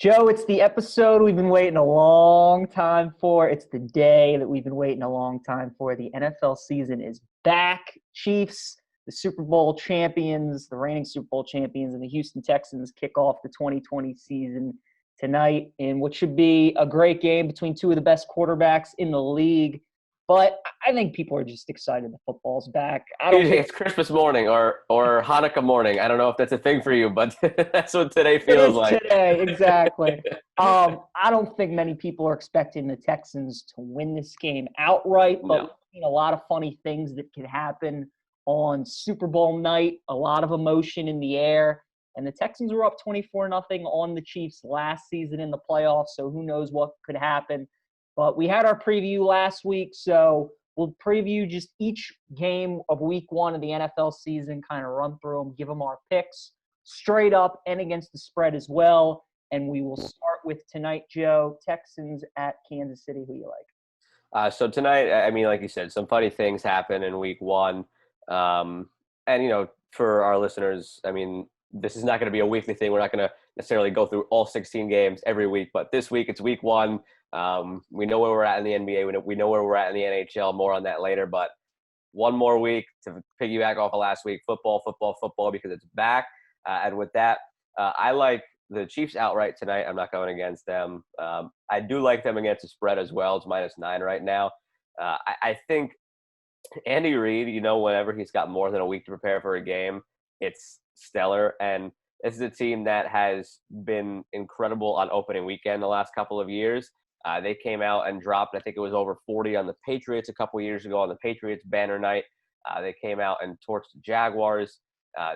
Joe, it's the episode we've been waiting a long time for. It's the day that we've been waiting a long time for. The NFL season is back. Chiefs, the Super Bowl champions, the reigning Super Bowl champions, and the Houston Texans kick off the 2020 season tonight in what should be a great game between two of the best quarterbacks in the league. But I think people are just excited the football's back. I don't think It's Christmas morning or Hanukkah morning. I don't know if that's a thing for you, but that's what today it feels is like. today, exactly. I don't think many people are expecting the Texans to win this game outright, but No. we've seen a lot of funny things that could happen on Super Bowl night, a lot of emotion in the air. And the Texans were up 24-0 on the Chiefs last season in the playoffs, so who knows what could happen. But we had our preview last week, so we'll preview just each game of week one of the NFL season, kind of run through them, give them our picks straight up and against the spread as well. And we will start with tonight, Joe, Texans at Kansas City. Who you like? So tonight, I mean, like you said, some funny things happen in week one. And, for our listeners, I mean, this is not going to be a weekly thing. We're not going to necessarily go through all 16 games every week. But this week, it's week one. We know where we're at in the NBA. We know where we're at in the NHL. More on that later. But one more week to piggyback off of last week. Football, because it's back. And with that, I like the Chiefs outright tonight. I'm not going against them. I do like them against the spread as well. It's -9 right now. I think Andy Reid, whenever he's got more than a week to prepare for a game, it's stellar. And this is a team that has been incredible on opening weekend the last couple of years. They came out and dropped, I think it was over 40 on the Patriots a couple of years ago on the Patriots banner night. They came out and torched the Jaguars.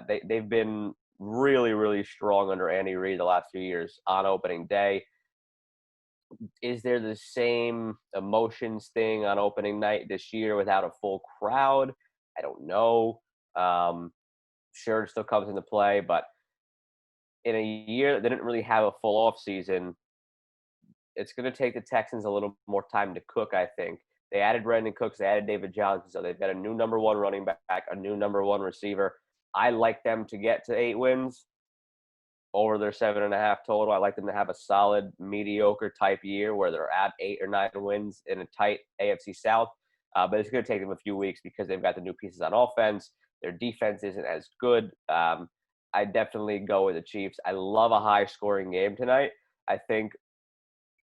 They've been really, really strong under Andy Reid the last few years on opening day. Is there the same emotions thing on opening night this year without a full crowd? I don't know. Sure, it still comes into play, but in a year that didn't really have a full off season, it's going to take the Texans a little more time to cook, I think. They added Brandon Cooks, they added David Johnson, so they've got a new number one running back, a new number one receiver. I like them to get to 8 wins over their 7.5 total. I like them to have a solid, mediocre type year where they're at 8 or 9 wins in a tight AFC South. But it's going to take them a few weeks because they've got the new pieces on offense. Their defense isn't as good. I definitely go with the Chiefs. I love a high-scoring game tonight. I think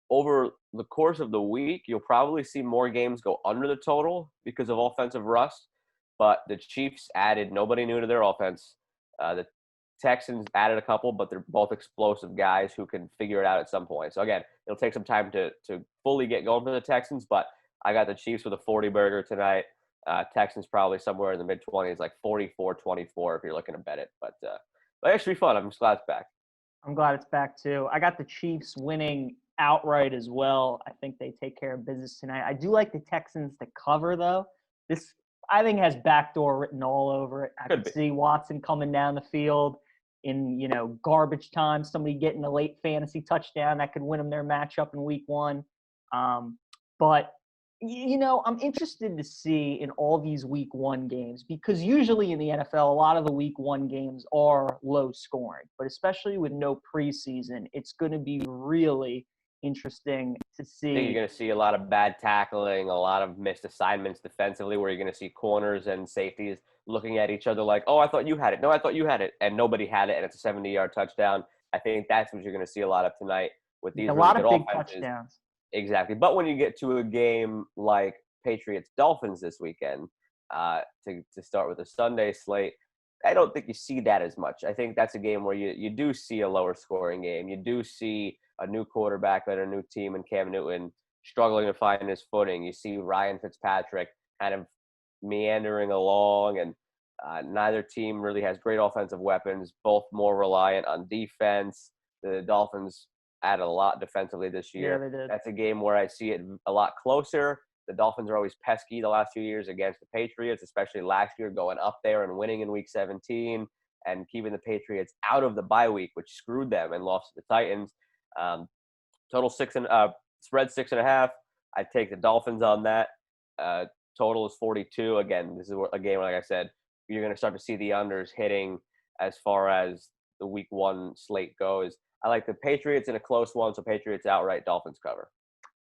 over the course of the week, you'll probably see more games go under the total because of offensive rust. But the Chiefs added nobody new to their offense. The Texans added a couple, but they're both explosive guys who can figure it out at some point. So, again, it'll take some time to fully get going for the Texans, but I got the Chiefs with a 40-burger tonight. Texans probably somewhere in the mid-20s, like 44-24 if you're looking to bet it. But it should be fun. I'm just glad it's back. I'm glad it's back, too. I got the Chiefs winning outright as well. I think they take care of business tonight. I do like the Texans to cover, though. This, I think, has backdoor written all over it. I could see Watson coming down the field in, garbage time, somebody getting a late fantasy touchdown that could win them their matchup in week one. But, I'm interested to see in all these week one games because usually in the NFL, a lot of the week one games are low scoring. But especially with no preseason, it's going to be really interesting to see. I think you're going to see a lot of bad tackling, a lot of missed assignments defensively where you're going to see corners and safeties looking at each other like, oh, I thought you had it. No, I thought you had it. And nobody had it, and it's a 70-yard touchdown. I think that's what you're going to see a lot of tonight with these a really lot good of big offenses. Touchdowns. Exactly. But when you get to a game like Patriots-Dolphins this weekend, to start with a Sunday slate, I don't think you see that as much. I think that's a game where you do see a lower scoring game. You do see a new quarterback and a new team in Cam Newton struggling to find his footing. You see Ryan Fitzpatrick kind of meandering along, and neither team really has great offensive weapons, both more reliant on defense. The Dolphins added a lot defensively this year. Yeah, they did. That's a game where I see it a lot closer. The Dolphins are always pesky the last few years against the Patriots, especially last year going up there and winning in Week 17 and keeping the Patriots out of the bye week, which screwed them and lost to the Titans. Total spread 6.5. I take the Dolphins on that. Total is 42. Again, this is a game, like I said, you're going to start to see the unders hitting as far as the week one slate goes. I like the Patriots in a close one, so Patriots outright, Dolphins cover.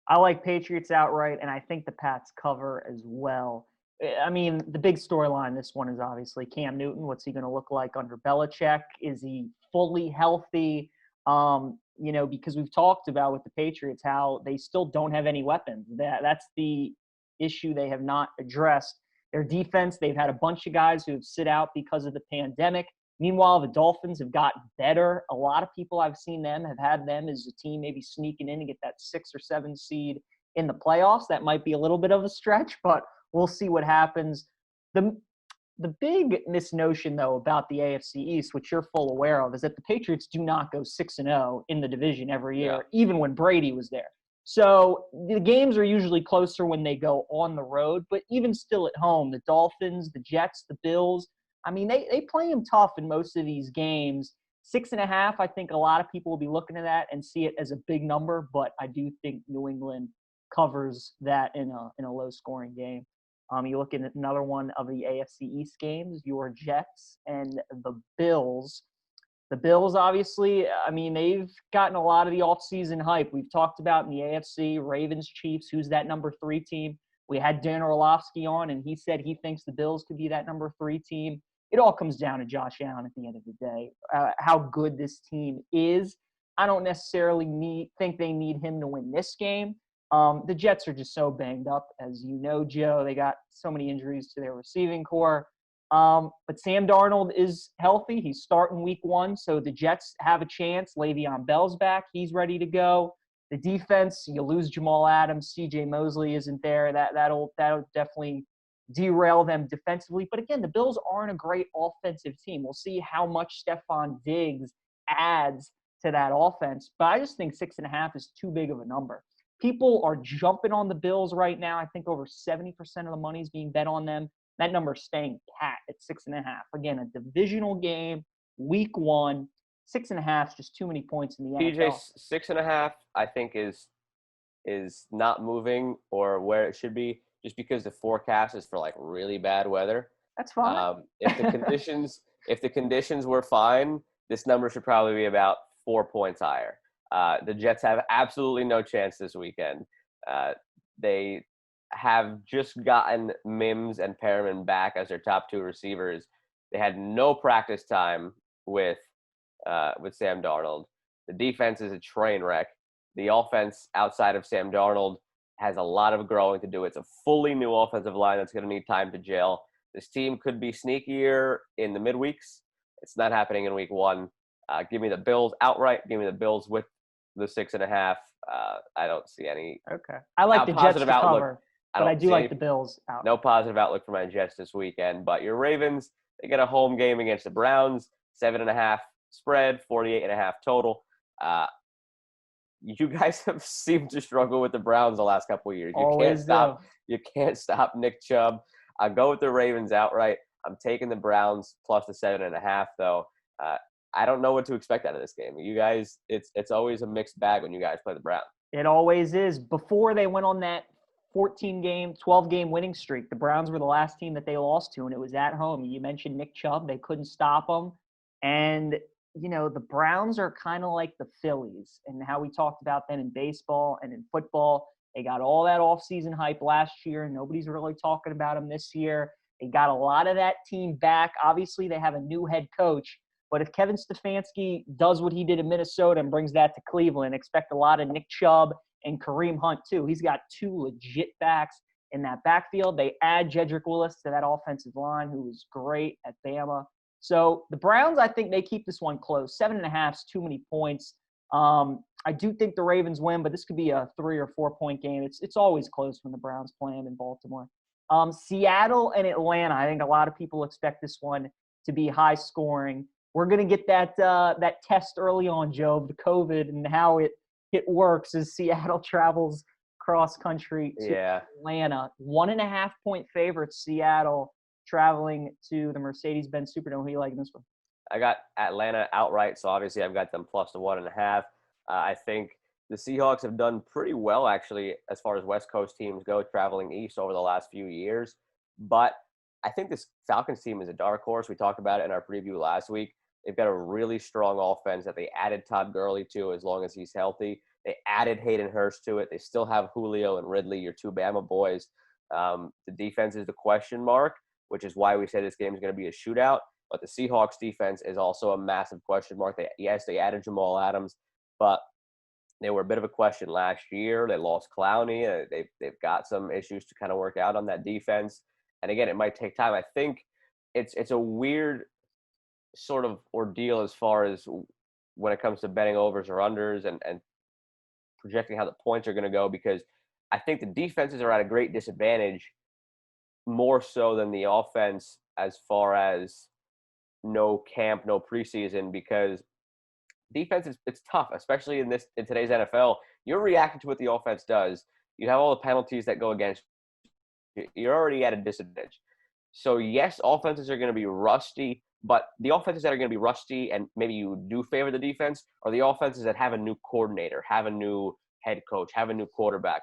I like Patriots outright, and I think the Pats cover as well. I mean, the big storyline this one is obviously Cam Newton. What's he going to look like under Belichick? Is he fully healthy? Because we've talked about with the Patriots how they still don't have any weapons. That's the issue they have not addressed. Their defense, they've had a bunch of guys who have sit out because of the pandemic. Meanwhile, the Dolphins have gotten better. A lot of people I've seen have had them as a team maybe sneaking in to get that 6 or 7 seed in the playoffs. That might be a little bit of a stretch, but we'll see what happens. The big misnotion, though, about the AFC East, which you're full aware of, is that the Patriots do not go 6-0 in the division every year, even when Brady was there. So the games are usually closer when they go on the road, but even still at home, the Dolphins, the Jets, the Bills, I mean, they play them tough in most of these games. 6.5, I think a lot of people will be looking at that and see it as a big number, but I do think New England covers that in a low-scoring game. You look at another one of the AFC East games, your Jets and the Bills. The Bills, obviously, I mean, they've gotten a lot of the offseason hype. We've talked about in the AFC, Ravens, Chiefs, who's that number 3 team. We had Dan Orlovsky on, and he said he thinks the Bills could be that number 3 team. It all comes down to Josh Allen at the end of the day, how good this team is. I don't necessarily think they need him to win this game. The Jets are just so banged up, as you know, Joe. They got so many injuries to their receiving core. But Sam Darnold is healthy. He's starting week 1, so the Jets have a chance. Le'Veon Bell's back. He's ready to go. The defense, you lose Jamal Adams. C.J. Mosley isn't there. That'll definitely derail them defensively. But again, the Bills aren't a great offensive team. We'll see how much Stephon Diggs adds to that offense. But I just think 6.5 is too big of a number. People are jumping on the Bills right now. I think over 70% of the money is being bet on them. That number is staying pat at 6.5. Again, a divisional game, week 1. 6.5 is just too many points in the NFL. 6.5, I think, is not moving or where it should be, just because the forecast is for like really bad weather. That's fine. If the conditions were fine, this number should probably be about 4 points higher. The Jets have absolutely no chance this weekend. They have just gotten Mims and Perriman back as their top 2 receivers. They had no practice time with Sam Darnold. The defense is a train wreck. The offense outside of Sam Darnold has a lot of growing to do. It's a fully new offensive line that's going to need time to gel. This team could be sneakier in the midweeks. It's not happening in week 1. Give me the Bills outright. Give me the Bills with the 6.5. I don't see any. Okay. I like the Jets to cover, but I do like the Bills out. No positive outlook for my Jets this weekend. But your Ravens, they get a home game against the Browns. 7.5 spread, 48.5 total. You guys have seemed to struggle with the Browns the last couple of years. You can't stop Nick Chubb. I go with the Ravens outright. I'm taking the Browns plus the 7.5, though. I don't know what to expect out of this game. You guys, it's always a mixed bag when you guys play the Browns. It always is. Before they went on that 12-game winning streak, the Browns were the last team that they lost to, and it was at home. You mentioned Nick Chubb. They couldn't stop him. And the Browns are kind of like the Phillies and how we talked about them in baseball and in football. They got all that offseason hype last year. Nobody's really talking about them this year. They got a lot of that team back. Obviously, they have a new head coach. But if Kevin Stefanski does what he did in Minnesota and brings that to Cleveland, expect a lot of Nick Chubb and Kareem Hunt, too. He's got 2 legit backs in that backfield. They add Jedrick Willis to that offensive line, who was great at Bama. So the Browns, I think they keep this one close. 7.5 is too many points. I do think the Ravens win, but this could be a 3 or 4 point game. It's always close when the Browns play them in Baltimore. Seattle and Atlanta, I think a lot of people expect this one to be high scoring. We're going to get that test early on, Joe, the COVID and how it works as Seattle travels cross country to Atlanta. 1.5 point favorites, Seattle traveling to the Mercedes-Benz Superdome. Who do you like in this one? I got Atlanta outright, so obviously I've got them plus the 1.5. I think the Seahawks have done pretty well, actually, as far as West Coast teams go, traveling east over the last few years. But I think this Falcons team is a dark horse. We talked about it in our preview last week. They've got a really strong offense that they added Todd Gurley to as long as he's healthy. They added Hayden Hurst to it. They still have Julio and Ridley, your two Bama boys. The defense is the question mark, which is why we say this game is going to be a shootout. But the Seahawks defense is also a massive question mark. They added Jamal Adams, but they were a bit of a question last year. They lost Clowney. They've got some issues to kind of work out on that defense. And again, it might take time. I think it's a weird sort of ordeal as far as when it comes to betting overs or unders and projecting how the points are going to go, because I think the defenses are at a great disadvantage more so than the offense as far as no camp, no preseason, because defense it's tough, especially in today's NFL. You're reacting to what the offense does. You have all the penalties that go against you. You're already at a disadvantage. So yes, offenses are going to be rusty, but the offenses that are going to be rusty and maybe you do favor the defense are the offenses that have a new coordinator, have a new head coach, have a new quarterback.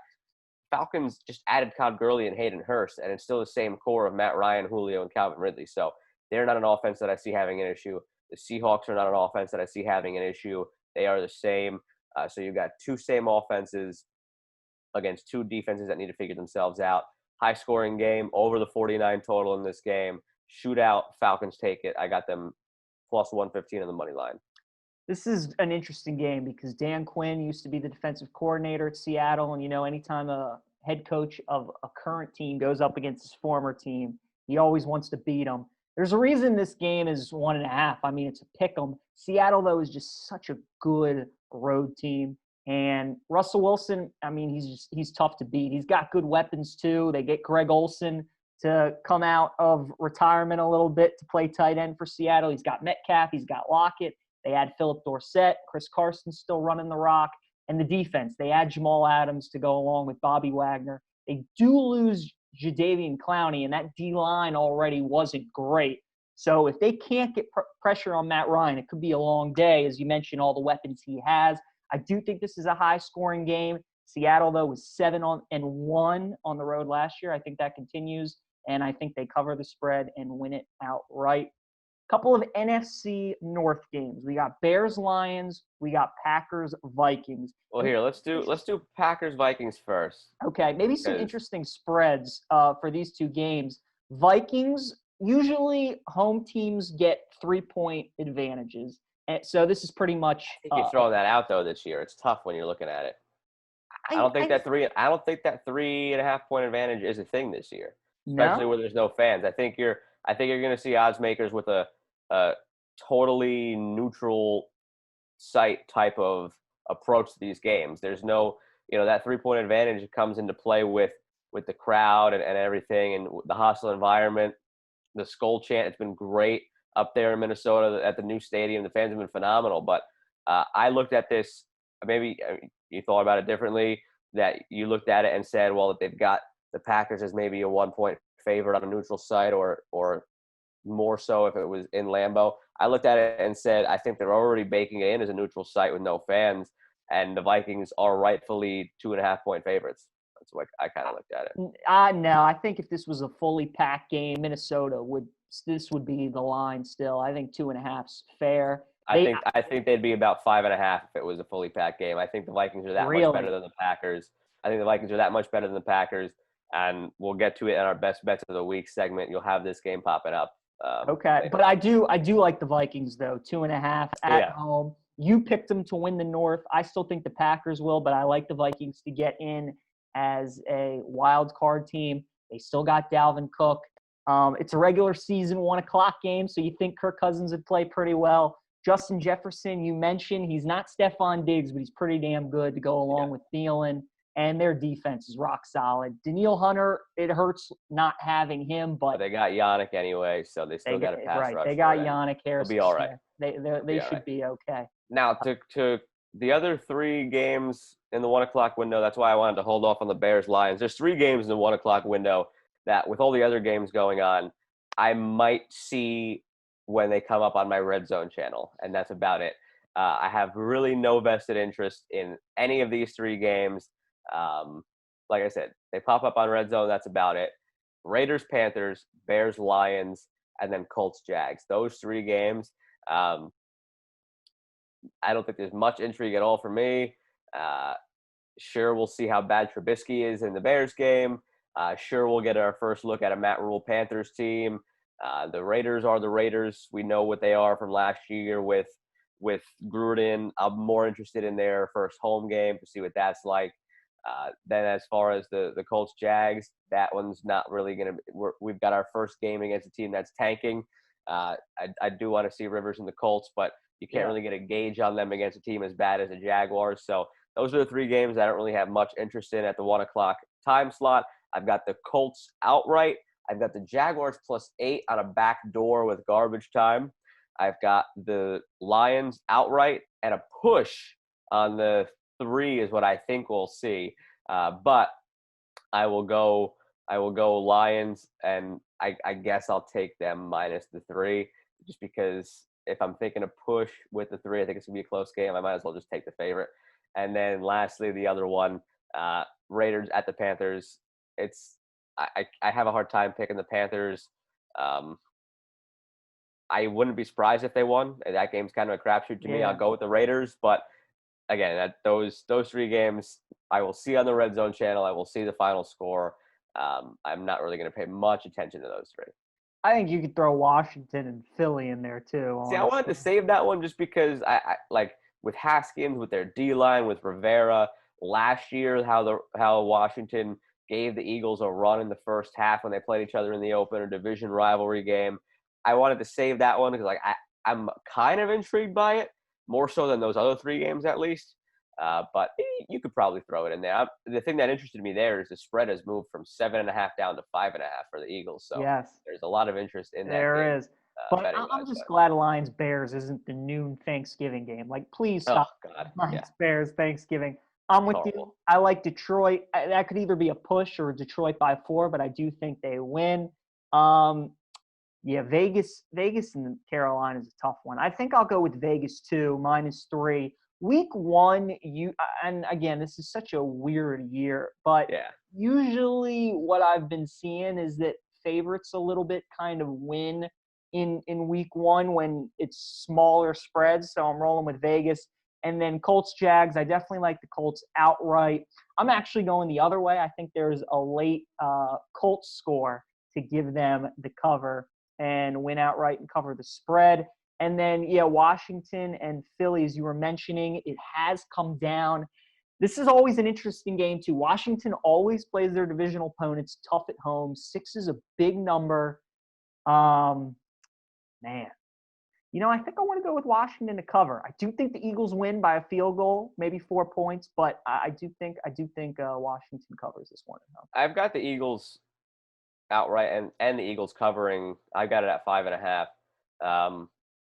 Falcons just added Todd Gurley and Hayden Hurst, and it's still the same core of Matt Ryan, Julio, and Calvin Ridley. So they're not an offense that I see having an issue. The Seahawks are not an offense that I see having an issue. They are the same. So you've got two same offenses against two defenses that need to figure themselves out. High-scoring game, over the 49 total in this game. Shootout, Falcons take it. I got them plus 115 on the money line. This is an interesting game because Dan Quinn used to be the defensive coordinator at Seattle. And, anytime a head coach of a current team goes up against his former team, he always wants to beat them. There's a reason this game is 1.5. I mean, it's a pick 'em. Seattle, though, is just such a good road team. And Russell Wilson, I mean, he's tough to beat. He's got good weapons, too. They get Greg Olsen to come out of retirement a little bit to play tight end for Seattle. He's got Metcalf. He's got Lockett. They add Philip Dorsett. Chris Carson's still running the rock. And the defense, they add Jamal Adams to go along with Bobby Wagner. They do lose Jadeveon Clowney, and that D-line already wasn't great. So if they can't get pressure on Matt Ryan, it could be a long day. As you mentioned, all the weapons he has. I do think this is a high-scoring game. Seattle, though, was 7-1 on the road last year. I think that continues, and I think they cover the spread and win it outright. Couple of NFC North games. We got Bears-Lions. We got Packers-Vikings. Well, here, let's do Packers-Vikings first. Okay, maybe some interesting spreads for these two games. Vikings, usually home teams get 3-point advantages. And so this is pretty much – I think you're throwing that out, though, this year. It's tough when you're looking at it. I don't think that 3.5 point advantage is a thing this year, especially where there's no fans. I think you're going to see odds makers with a totally neutral site type of approach to these games. There's no, that 3-point advantage comes into play with the crowd and everything and the hostile environment. The Skull chant, it's been great up there in Minnesota at the new stadium. The fans have been phenomenal. But I looked at this, maybe you thought about it differently, that you looked at it and said, well, they've got the Packers as maybe a 1-point favorite on a neutral site or more so if it was in Lambeau. I looked at it and said, I think they're already baking it in as a neutral site with no fans, and the Vikings are rightfully 2.5-point favorites. That's what I kind of looked at it. No, I think if this was a fully packed game, Minnesota would be the line still. I think 2.5's fair. I think they'd be about 5.5 if it was a fully packed game. I think the Vikings are that much better than the Packers. And we'll get to it in our best bets of the week segment. You'll have this game popping up. Okay, but I do like the Vikings though. 2.5 at home. You picked them to win the North. I still think the Packers will, but I like the Vikings to get in as a wild card team. They still got Dalvin Cook. It's a regular season 1:00 game, so you think Kirk Cousins would play pretty well. Justin Jefferson, you mentioned, he's not Stephon Diggs, but he's pretty damn good to go along with Thielen. And their defense is rock solid. Danielle Hunter, it hurts not having him, but they got Yannick anyway, so they still got a pass rush. They got Yannick Harris. They'll be all right. They should be okay. Now, to the other 3 games in the 1:00 window, that's why I wanted to hold off on the Bears-Lions. There's 3 games in the 1:00 window that, with all the other games going on, I might see when they come up on my Red Zone channel, and that's about it. I have really no vested interest in any of these 3 games. Like I said, they pop up on Red Zone. That's about it. Raiders, Panthers, Bears, Lions, and then Colts, Jags. Those 3 games, Um, I don't think there's much intrigue at all for me. Sure, we'll see how bad Trubisky is in the Bears game. Sure, we'll get our first look at a Matt Rule Panthers team. The Raiders are the Raiders. We know what they are from last year with Gruden. I'm more interested in their first home game to see what that's like. Then as far as the Colts Jags, that one's not really going to – we've got our first game against a team that's tanking. I do want to see Rivers and the Colts, but you can't really get a gauge on them against a team as bad as the Jaguars. So those are the three games I don't really have much interest in at the 1 o'clock time slot. I've got the Colts outright. I've got the Jaguars +8 on a back door with garbage time. I've got the Lions outright and a push on the 3 is what I think we'll see. But I will go Lions, and I guess I'll take them minus the 3 just because if I'm thinking a push with the 3, I think it's going to be a close game. I might as well just take the favorite. And then lastly, the other one, Raiders at the Panthers. I have a hard time picking the Panthers. I wouldn't be surprised if they won. That game's kind of a crapshoot to me. I'll go with the Raiders. But again, those 3 games, I will see on the Red Zone channel. I will see the final score. I'm not really going to pay much attention to those 3. I think you could throw Washington and Philly in there too. Honestly. See, I wanted to save that one just because I like with Haskins, with their D-line, with Rivera last year, how Washington gave the Eagles a run in the first half when they played each other in the opener division rivalry game. I wanted to save that one because I'm kind of intrigued by it, more so than those other 3 games at least. But you could probably throw it in there. The thing that interested me there is the spread has moved from 7.5 down to 5.5 for the Eagles. So there's a lot of interest in that. There is. But I'm just glad Lions Bears isn't the noon Thanksgiving game. Like, please stop. Lions Bears Thanksgiving. I'm with you. I like Detroit. That could either be a push or Detroit by 4, but I do think they win. Vegas and Carolina is a tough one. I think I'll go with Vegas too, -3. Week 1, and again, this is such a weird year, but usually what I've been seeing is that favorites a little bit kind of win in week 1 when it's smaller spreads. So I'm rolling with Vegas. And then Colts Jags, I definitely like the Colts outright. I'm actually going the other way. I think there's a late Colts score to give them the cover and win outright and cover the spread. And then, Washington and Philly, as you were mentioning, it has come down. This is always an interesting game, too. Washington always plays their divisional opponents tough at home. 6 is a big number. Man. I think I want to go with Washington to cover. I do think the Eagles win by a field goal, maybe 4 points, but I do think Washington covers this one. I've got the Eagles outright and the Eagles covering. I've got it at 5.5.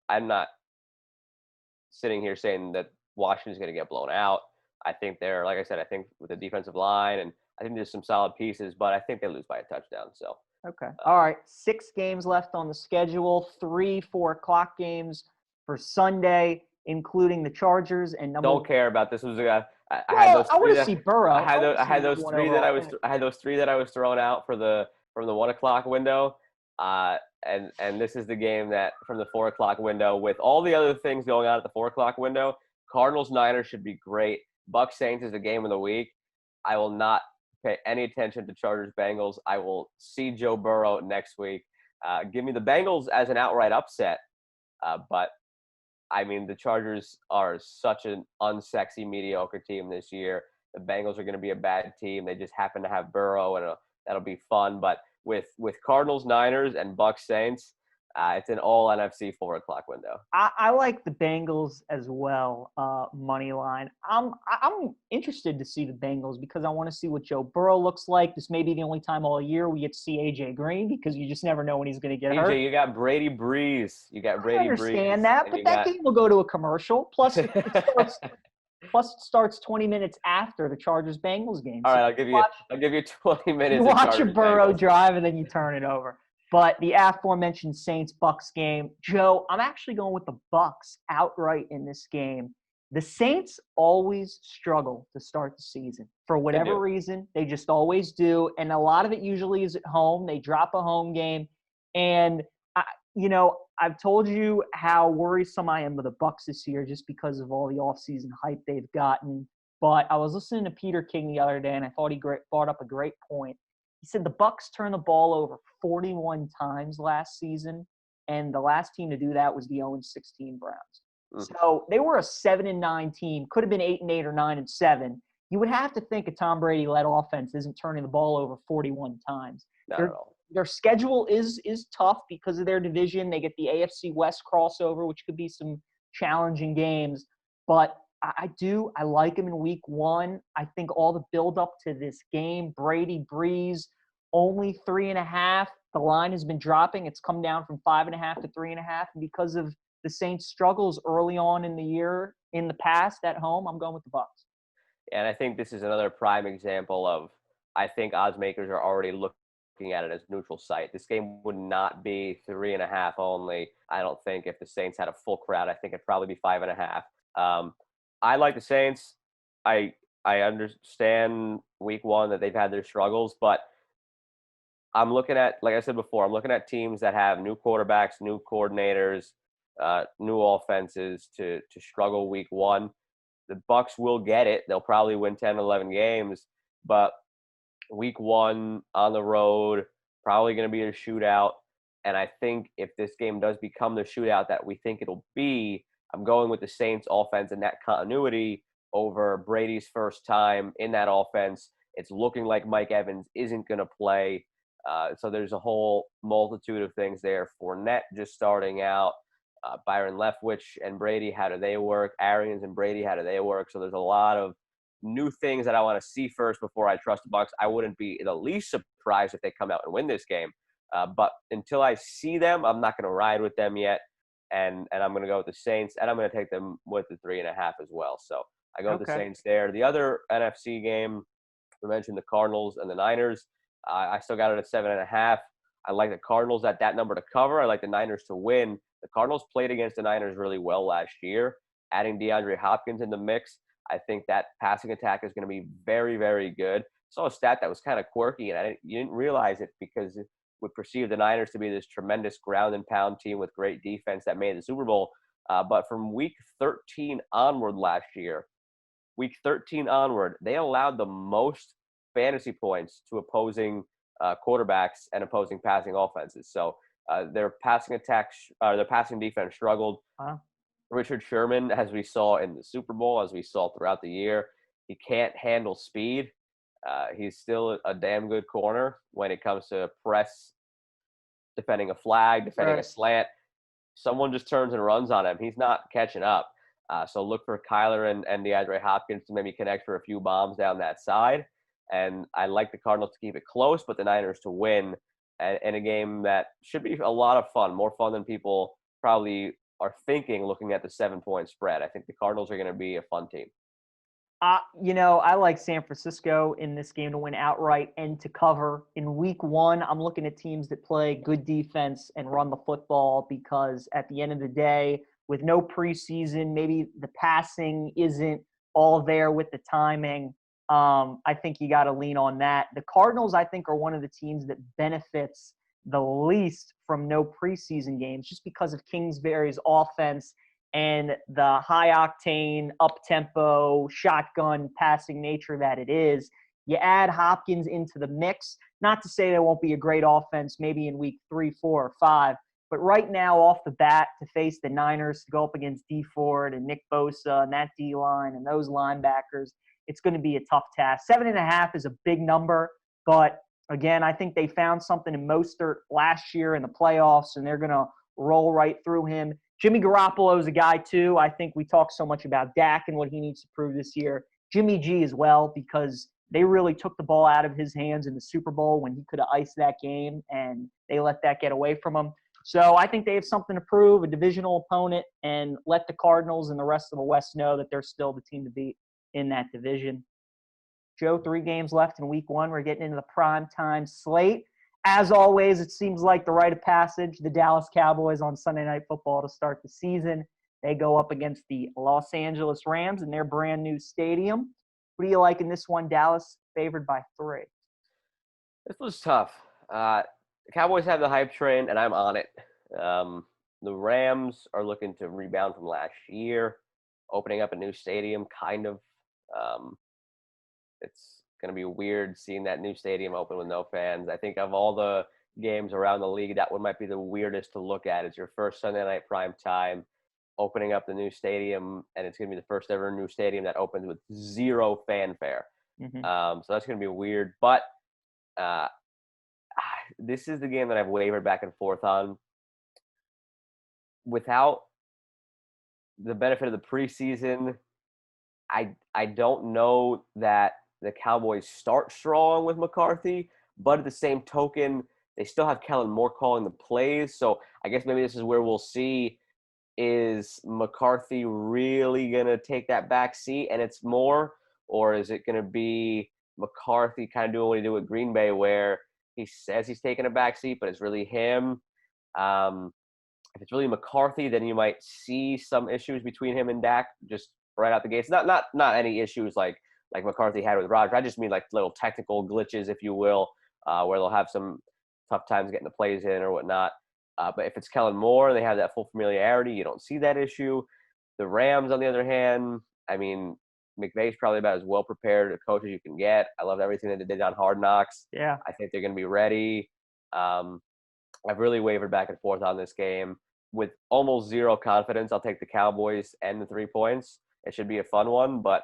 I'm not sitting here saying that Washington's going to get blown out. I think they're, like I said, I think with the defensive line, and I think there's some solid pieces, but I think they lose by a touchdown. So. Okay. All right. 6 games left on the schedule. 3 4 o'clock games for Sunday, including the Chargers and Don't care about this. Was I want to see Burrow. I had those 3 that I was throwing out from the 1 o'clock window. And this is the game that from the 4 o'clock window with all the other things going on at the 4 o'clock window. Cardinals Niners should be great. Bucs Saints is the game of the week. I will not pay any attention to Chargers Bengals. I will see Joe Burrow next week. Give me the Bengals as an outright upset. But I mean, the Chargers are such an unsexy, mediocre team this year. The Bengals are going to be a bad team. They just happen to have Burrow, and that'll be fun. But with Cardinals, Niners, and Bucs Saints, it's an all NFC 4 o'clock window. I like the Bengals as well, money line. I'm interested to see the Bengals because I want to see what Joe Burrow looks like. This may be the only time all year we get to see A.J. Green because you just never know when he's going to get hurt. AJ, you got Brady Breeze. I understand that, but that game will go to a commercial. Plus, it starts 20 minutes after the Chargers-Bengals game. All right, I'll give you 20 minutes. You watch a Burrow drive and then you turn it over. But the aforementioned Saints-Bucks game, Joe, I'm actually going with the Bucks outright in this game. The Saints always struggle to start the season. For whatever reason, they just always do. And a lot of it usually is at home. They drop a home game. And I've told you how worrisome I am with the Bucs this year just because of all the offseason hype they've gotten. But I was listening to Peter King the other day, and I thought he brought up a great point. He said the Bucs turned the ball over 41 times last season, and the last team to do that was the 0-16 Browns. So they were a 7-9 team, could have been 8-8 or 9-7. You would have to think a Tom Brady-led offense isn't turning the ball over 41 times. Not at all. Their schedule is tough because of their division. They get the AFC West crossover, which could be some challenging games. But I like them in week 1. I think all the build-up to this game, Brady, Breeze, only 3.5. The line has been dropping. It's come down from 5.5 to 3.5. And because of the Saints' struggles early on in the year, in the past, at home, I'm going with the Bucs. And I think this is another prime example of, I think odds makers are already looking at it as neutral site. This game would not be 3.5 only. I don't think if the Saints had a full crowd. I think it'd probably be 5.5. I like the Saints. I understand week 1 that they've had their struggles, but I'm looking at, like I said before, I'm looking at teams that have new quarterbacks, new coordinators, new offenses to struggle week 1. The Bucs will get it. They'll probably win 10, 11 games, but week 1 on the road, probably going to be a shootout. And I think if this game does become the shootout that we think it'll be, I'm going with the Saints offense and that continuity over Brady's first time in that offense. It's looking like Mike Evans isn't going to play. So there's a whole multitude of things there. Fournette just starting out. Byron Leftwich and Brady, how do they work? Arians and Brady, how do they work? So there's a lot of new things that I want to see first before I trust the Bucs. I wouldn't be the least surprised if they come out and win this game. But until I see them, I'm not going to ride with them yet. And I'm going to go with the Saints, and I'm going to take them with the 3.5 as well. So I go with the Saints there. The other NFC game, we mentioned the Cardinals and the Niners. I still got it at 7.5. I like the Cardinals at that number to cover. I like the Niners to win. The Cardinals played against the Niners really well last year. Adding DeAndre Hopkins in the mix, I think that passing attack is going to be very, very good. I saw a stat that was kind of quirky, and you didn't realize it because it would perceive the Niners to be this tremendous ground and pound team with great defense that made the Super Bowl. But from week 13 onward last year, they allowed the most fantasy points to opposing quarterbacks and opposing passing offenses. So their passing defense struggled. Richard Sherman, as we saw in the Super Bowl, as we saw throughout the year, he can't handle speed. He's still a damn good corner when it comes to press, defending a flag, defending a slant. Someone just turns and runs on him. He's not catching up. So look for Kyler and DeAndre Hopkins to maybe connect for a few bombs down that side. And I like the Cardinals to keep it close, but the Niners to win in a game that should be a lot of fun, more fun than people probably are thinking looking at the 7-point spread. I think the Cardinals are going to be a fun team. I like San Francisco in this game to win outright and to cover. In week 1, I'm looking at teams that play good defense and run the football because at the end of the day, with no preseason, maybe the passing isn't all there with the timing. I think you got to lean on that. The Cardinals, I think, are one of the teams that benefits the least from no preseason games just because of Kingsbury's offense and the high-octane, up-tempo, shotgun passing nature that it is. You add Hopkins into the mix, not to say there won't be a great offense maybe in week 3, 4, or 5, but right now off the bat to face the Niners, to go up against Dee Ford and Nick Bosa and that D-line and those linebackers, it's going to be a tough task. 7.5 is a big number, but again, I think they found something in Mostert last year in the playoffs, and they're going to roll right through him. Jimmy Garoppolo is a guy, too. I think we talk so much about Dak and what he needs to prove this year. Jimmy G as well, because they really took the ball out of his hands in the Super Bowl when he could have iced that game, and they let that get away from him. So I think they have something to prove, a divisional opponent, and let the Cardinals and the rest of the West know that they're still the team to beat in that division. Joe, 3 games left in week 1. We're getting into the prime time slate. As always, it seems like the rite of passage, the Dallas Cowboys on Sunday Night Football to start the season. They go up against the Los Angeles Rams in their brand new stadium. What do you like in this one? Dallas favored by 3. This was tough. The Cowboys have the hype train, and I'm on it. The Rams are looking to rebound from last year, opening up a new stadium, kind of. It's going to be weird seeing that new stadium open with no fans. I think of all the games around the league, that one might be the weirdest to look at. It's your first Sunday night prime time, opening up the new stadium, and it's going to be the first ever new stadium that opens with zero fanfare. So that's going to be weird. But this is the game that I've wavered back and forth on. Without the benefit of the preseason, I don't know that the Cowboys start strong with McCarthy, but at the same token, they still have Kellen Moore calling the plays. So I guess maybe this is where we'll see, is McCarthy really going to take that back seat and it's Moore, or is it going to be McCarthy kind of doing what he did with Green Bay, where he says he's taking a back seat, but it's really him? If it's really McCarthy, then you might see some issues between him and Dak just right out the gates. Not any issues like McCarthy had with Rodgers. I just mean like little technical glitches, if you will, where they'll have some tough times getting the plays in or whatnot. But if it's Kellen Moore, they have that full familiarity. You don't see that issue. The Rams, on the other hand, I mean, McVay's probably about as well prepared a coach as you can get. I love everything that they did on Hard Knocks. Yeah. I think they're going to be ready. I've really wavered back and forth on this game. With almost zero confidence, I'll take the Cowboys and the 3 points. It should be a fun one, but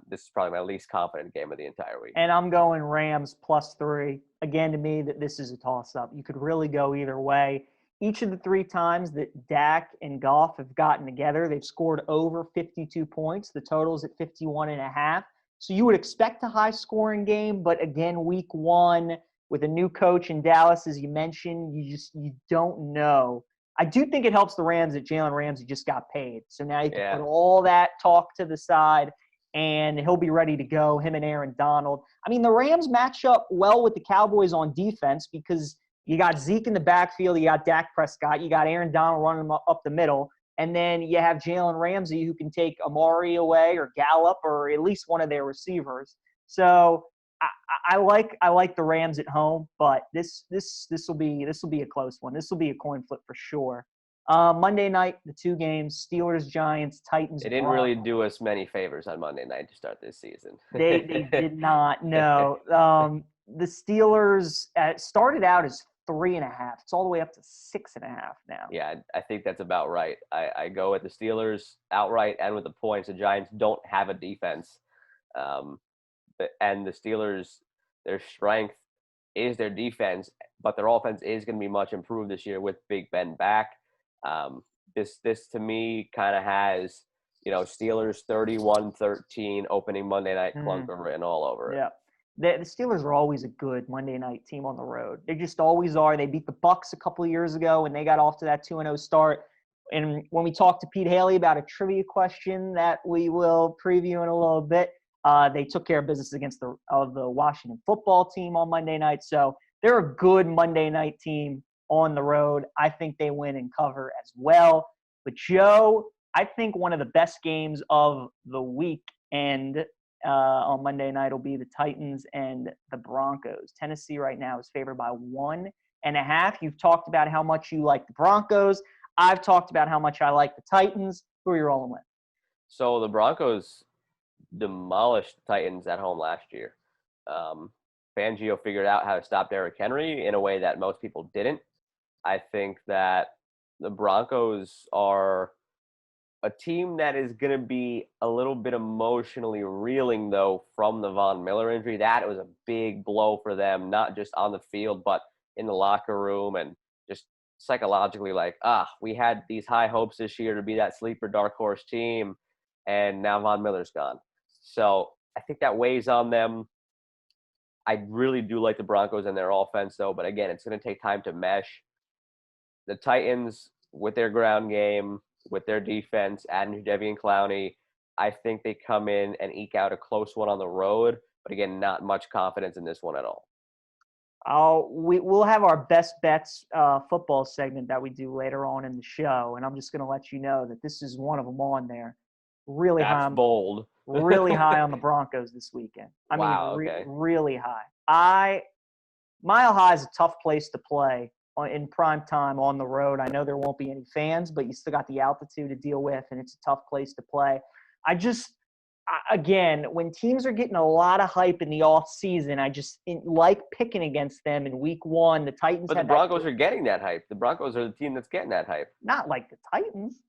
this is probably my least confident game of the entire week. And I'm going Rams +3. Again, to me, that this is a toss-up. You could really go either way. Each of the 3 times that Dak and Goff have gotten together, they've scored over 52 points. The total's at 51.5. So you would expect a high-scoring game, but again, week 1 with a new coach in Dallas, as you mentioned, you don't know. I do think it helps the Rams that Jalen Ramsey just got paid. So now you can put all that talk to the side, and he'll be ready to go, him and Aaron Donald. I mean, the Rams match up well with the Cowboys on defense because you got Zeke in the backfield, you got Dak Prescott, you got Aaron Donald running up the middle, and then you have Jalen Ramsey who can take Amari away or Gallup or at least one of their receivers. So I like the Rams at home, but this will be a close one. This will be a coin flip for sure. Monday night, the 2 games: Steelers, Giants, Titans. They didn't really do us many favors on Monday night to start this season. They did not. No, the Steelers started out as 3.5. It's all the way up to 6.5 now. Yeah, I think that's about right. I go with the Steelers outright and with the points. The Giants don't have a defense. And the Steelers, their strength is their defense, but their offense is going to be much improved this year with Big Ben back. This to me kind of has, Steelers 31-13 opening Monday night clunker written all over it. Yeah. The Steelers are always a good Monday night team on the road. They just always are. They beat the Bucs a couple of years ago when they got off to that 2-0 start. And when we talked to Pete Hailey about a trivia question that we will preview in a little bit, they took care of business against the Washington football team on Monday night. So they're a good Monday night team on the road. I think they win and cover as well. But Joe, I think one of the best games of the week and on Monday night will be the Titans and the Broncos. Tennessee right now is favored by 1.5. You've talked about how much you like the Broncos. I've talked about how much I like the Titans. Who are you rolling with? So the Broncos demolished the Titans at home last year. Fangio figured out how to stop Derrick Henry in a way that most people didn't. I think that the Broncos are a team that is going to be a little bit emotionally reeling, though, from the Von Miller injury. That was a big blow for them, not just on the field, but in the locker room and just psychologically we had these high hopes this year to be that sleeper dark horse team, and now Von Miller's gone. So I think that weighs on them. I really do like the Broncos and their offense, though, but again, it's going to take time to mesh. The Titans, with their ground game, with their defense, adding Jadeveon Clowney, I think they come in and eke out a close one on the road, but again, not much confidence in this one at all. We'll have our best bets football segment that we do later on in the show, and I'm just going to let you know that this is one of them on there. Really That's high. Bold. Really high on the Broncos this weekend. Okay. Really high. Mile High is a tough place to play in prime time on the road. I know there won't be any fans, but you still got the altitude to deal with, and it's a tough place to play. Again, when teams are getting a lot of hype in the off season, I just like picking against them in week one. The Titans, but the Broncos are getting that hype. The Broncos are the team that's getting that hype. Not like the Titans.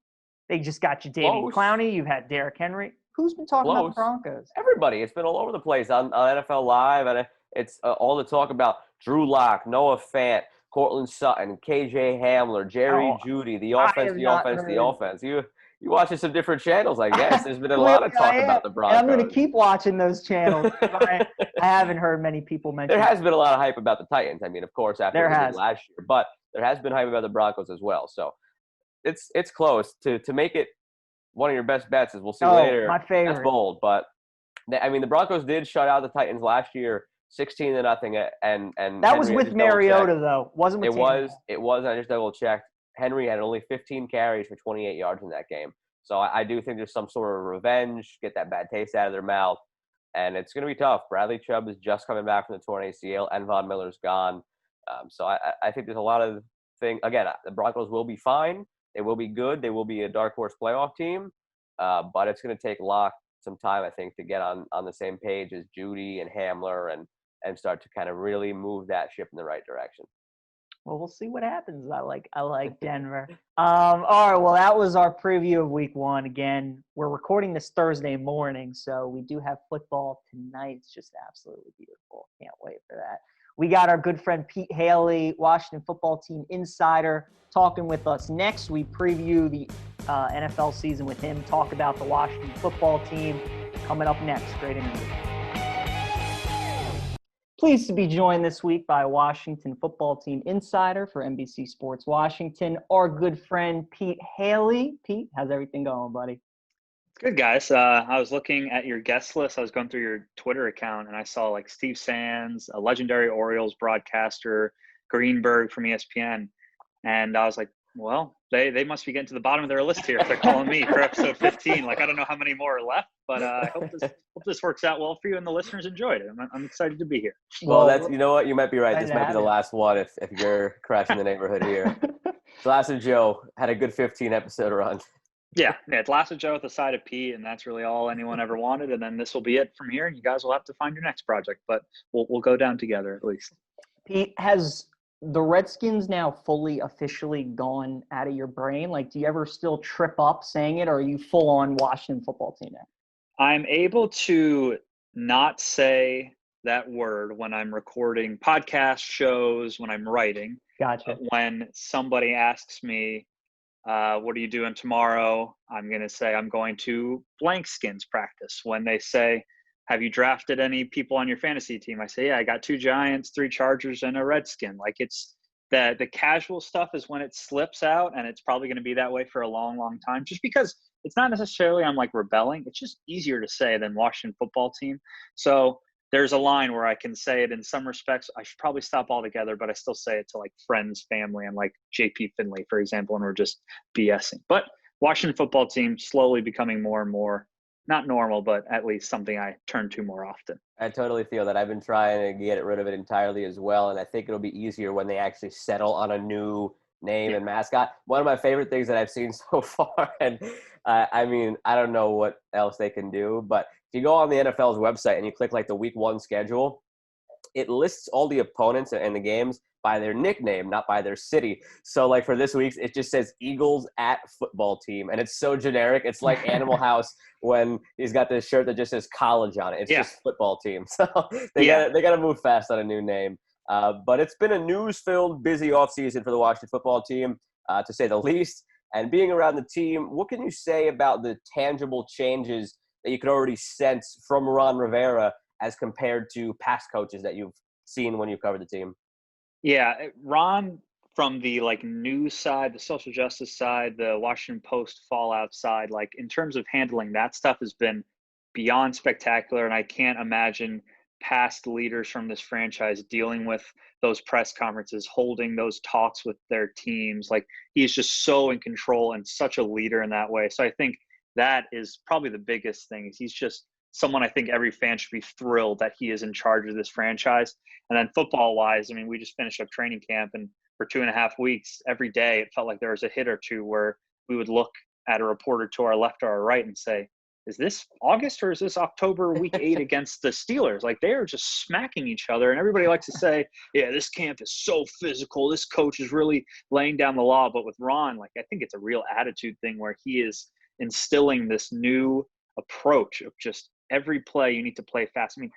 They just got you, David Clowney. You've had Derrick Henry. Who's been talking about the Broncos? Everybody. It's been all over the place on NFL Live, and it's all the talk about Drew Lock, Noah Fant, Cortland Sutton, KJ Hamler, Jerry Jeudy, the offense. You watching some different channels, I guess. There's been a lot of talk about the Broncos. I'm going to keep watching those channels. I haven't heard many people mention. There has been a lot of hype about the Titans. I mean, of course, after last year, but there has been hype about the Broncos as well. So it's close to make it one of your best bets. As we'll see later. My favorite. That's bold, but I mean, the Broncos did shut out the Titans last year, 16-0, and that was with Mariota though, wasn't with? It was. I just double checked. Henry had only 15 carries for 28 yards in that game. So I do think there's some sort of revenge, get that bad taste out of their mouth, and it's going to be tough. Bradley Chubb is just coming back from the torn ACL, and Von Miller's gone. So I think there's a lot of things. Again, the Broncos will be fine. They will be good. They will be a dark horse playoff team, but it's going to take Locke some time, I think, to get on the same page as Jeudy and Hamler and start to kind of really move that ship in the right direction. Well, we'll see what happens. I like Denver. All right, well, that was our preview of week one. Again, we're recording this Thursday morning, so we do have football tonight. It's just absolutely beautiful. Can't wait for that. We got our good friend Pete Hailey, Washington football team insider, talking with us next. We preview the NFL season with him, talk about the Washington football team. Coming up next. Great interview. Pleased to be joined this week by Washington football team insider for NBC Sports Washington, our good friend Pete Hailey. Pete, how's everything going, buddy? It's good, guys. I was looking at your guest list. I was going through your Twitter account, and I saw like Steve Sands, a legendary Orioles broadcaster, Greenberg from ESPN, and I was like, well, they must be getting to the bottom of their list here if they're calling me for episode 15. Like, I don't know how many more are left, but I hope this works out well for you and the listeners enjoyed it. I'm excited to be here. Well, that's, you know what, you might be right. This might be the last one if you're crashing the neighborhood here. Glasser Joe had a good 15-episode run. Yeah, Glasser Joe with the side of Pete, and that's really all anyone ever wanted. And then this will be it from here, and you guys will have to find your next project, but we'll go down together at least. Pete, has the Redskins now fully officially gone out of your brain? Like, do you ever still trip up saying it, or are you full on Washington football team now? I'm able to not say that word when I'm recording podcast shows, when I'm writing. Gotcha. When somebody asks me, what are you doing tomorrow? I'm going to say I'm going to blank skins practice. When they say, have you drafted any people on your fantasy team? I say, yeah, I got 2 Giants, 3 Chargers, and a Redskin. Like, it's the casual stuff is when it slips out, and it's probably going to be that way for a long, long time, just because it's not necessarily I'm like rebelling. It's just easier to say than Washington football team. So there's a line where I can say it in some respects. I should probably stop altogether, but I still say it to like friends, family, and like JP Finley, for example, and we're just BSing. But Washington football team slowly becoming more and more, not normal, but at least something I turn to more often. I totally feel that. I've been trying to get rid of it entirely as well, and I think it'll be easier when they actually settle on a new name and mascot. One of my favorite things that I've seen so far, and I mean, I don't know what else they can do, but if you go on the NFL's website and you click like the week 1 schedule, it lists all the opponents and the games by their nickname, not by their city. So like for this week's, it just says Eagles at football team. And it's so generic. It's like Animal House when he's got this shirt that just says college on it. It's just football team. So they got to move fast on a new name. But it's been a news-filled, busy offseason for the Washington football team, to say the least. And being around the team, what can you say about the tangible changes that you could already sense from Ron Rivera as compared to past coaches that you've seen when you covered the team? Yeah, Ron, from the like news side, the social justice side, the Washington Post fallout side, like in terms of handling that stuff has been beyond spectacular. And I can't imagine past leaders from this franchise dealing with those press conferences, holding those talks with their teams. Like, he's just so in control and such a leader in that way. So I think that is probably the biggest thing, is he's just someone I think every fan should be thrilled that he is in charge of this franchise. And then football-wise, I mean, we just finished up training camp, and for 2.5 weeks, every day it felt like there was a hit or two where we would look at a reporter to our left or our right and say, is this August or is this October week 8 against the Steelers? Like, they are just smacking each other. And everybody likes to say, yeah, this camp is so physical. This coach is really laying down the law. But with Ron, like, I think it's a real attitude thing where he is instilling this new approach of just every play you need to play fast. I mean,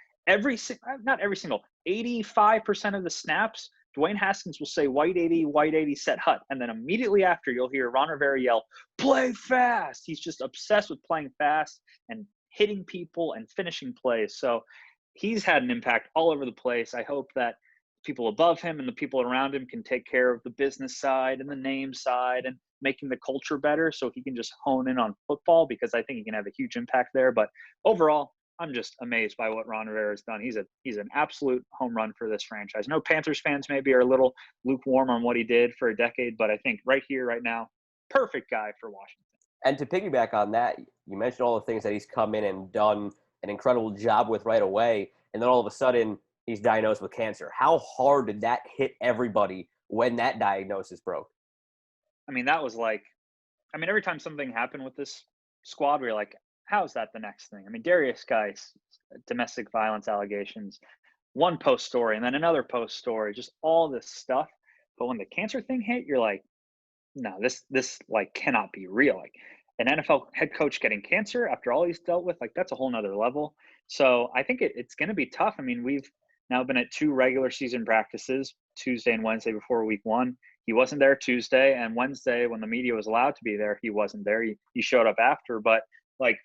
not every single, 85% of the snaps, Dwayne Haskins will say white 80, set hut. And then immediately after, you'll hear Ron Rivera yell, play fast. He's just obsessed with playing fast and hitting people and finishing plays. So he's had an impact all over the place. I hope that people above him and the people around him can take care of the business side and the name side and making the culture better so he can just hone in on football, because I think he can have a huge impact there. But overall, I'm just amazed by what Ron Rivera has done. He's an absolute home run for this franchise. I know Panthers fans maybe are a little lukewarm on what he did for a decade, but I think right here, right now, perfect guy for Washington. And to piggyback on that, you mentioned all the things that he's come in and done an incredible job with right away, and then all of a sudden he's diagnosed with cancer. How hard did that hit everybody when that diagnosis broke? I mean, that was like, every time something happened with this squad, we were like, how's that the next thing? I mean, Darius Geis, domestic violence allegations, one post story and then another post story, just all this stuff. But when the cancer thing hit, you're like, no, this like cannot be real. Like, an NFL head coach getting cancer after all he's dealt with, like, that's a whole nother level. So I think it's going to be tough. I mean, we've now been at 2 regular season practices, Tuesday and Wednesday before week 1. He wasn't there Tuesday, and Wednesday when the media was allowed to be there, he wasn't there. He showed up after, but like,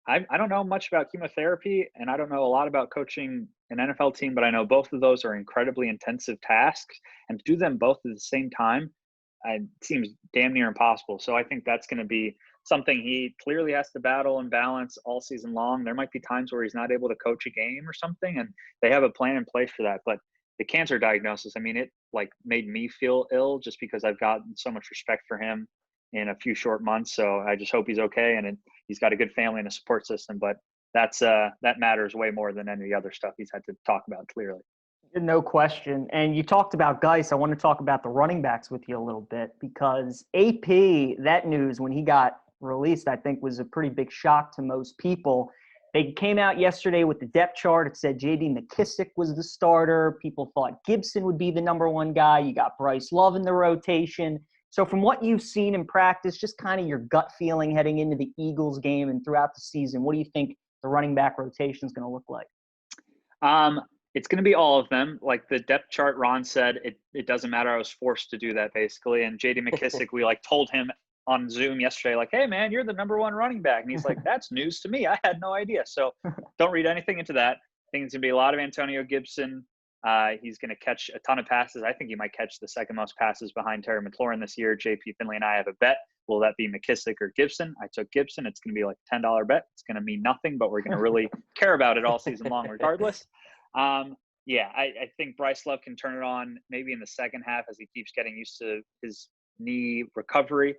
I don't know much about chemotherapy, and I don't know a lot about coaching an NFL team, but I know both of those are incredibly intensive tasks, and to do them both at the same time, it seems damn near impossible. So I think that's going to be something he clearly has to battle and balance all season long. There might be times where he's not able to coach a game or something, and they have a plan in place for that. But the cancer diagnosis, I mean, it like made me feel ill just because I've gotten so much respect for him in a few short months. So I just hope he's okay, and he's got a good family and a support system. But that matters way more than any other stuff he's had to talk about, clearly. No question. And you talked about Geis. I want to talk about the running backs with you a little bit, because AP, that news when he got released, I think was a pretty big shock to most people. They came out yesterday with the depth chart. It said J.D. McKissic was the starter. People thought Gibson would be the number 1 guy. You got Bryce Love in the rotation. So from what you've seen in practice, just kind of your gut feeling heading into the Eagles game and throughout the season, what do you think the running back rotation is going to look like? It's going to be all of them. Like the depth chart, Ron said, it doesn't matter. I was forced to do that, basically. And J.D. McKissic, we told him on Zoom yesterday, like, hey, man, you're the number 1 running back. And he's like, that's news to me. I had no idea. So don't read anything into that. I think it's going to be a lot of Antonio Gibson. He's going to catch a ton of passes. I think he might catch the second most passes behind Terry McLaurin this year. JP Finley and I have a bet. Will that be McKissic or Gibson? I took Gibson. It's going to be like a $10 bet. It's going to mean nothing, but we're going to really care about it all season long regardless. I think Bryce Love can turn it on maybe in the second half as he keeps getting used to his knee recovery.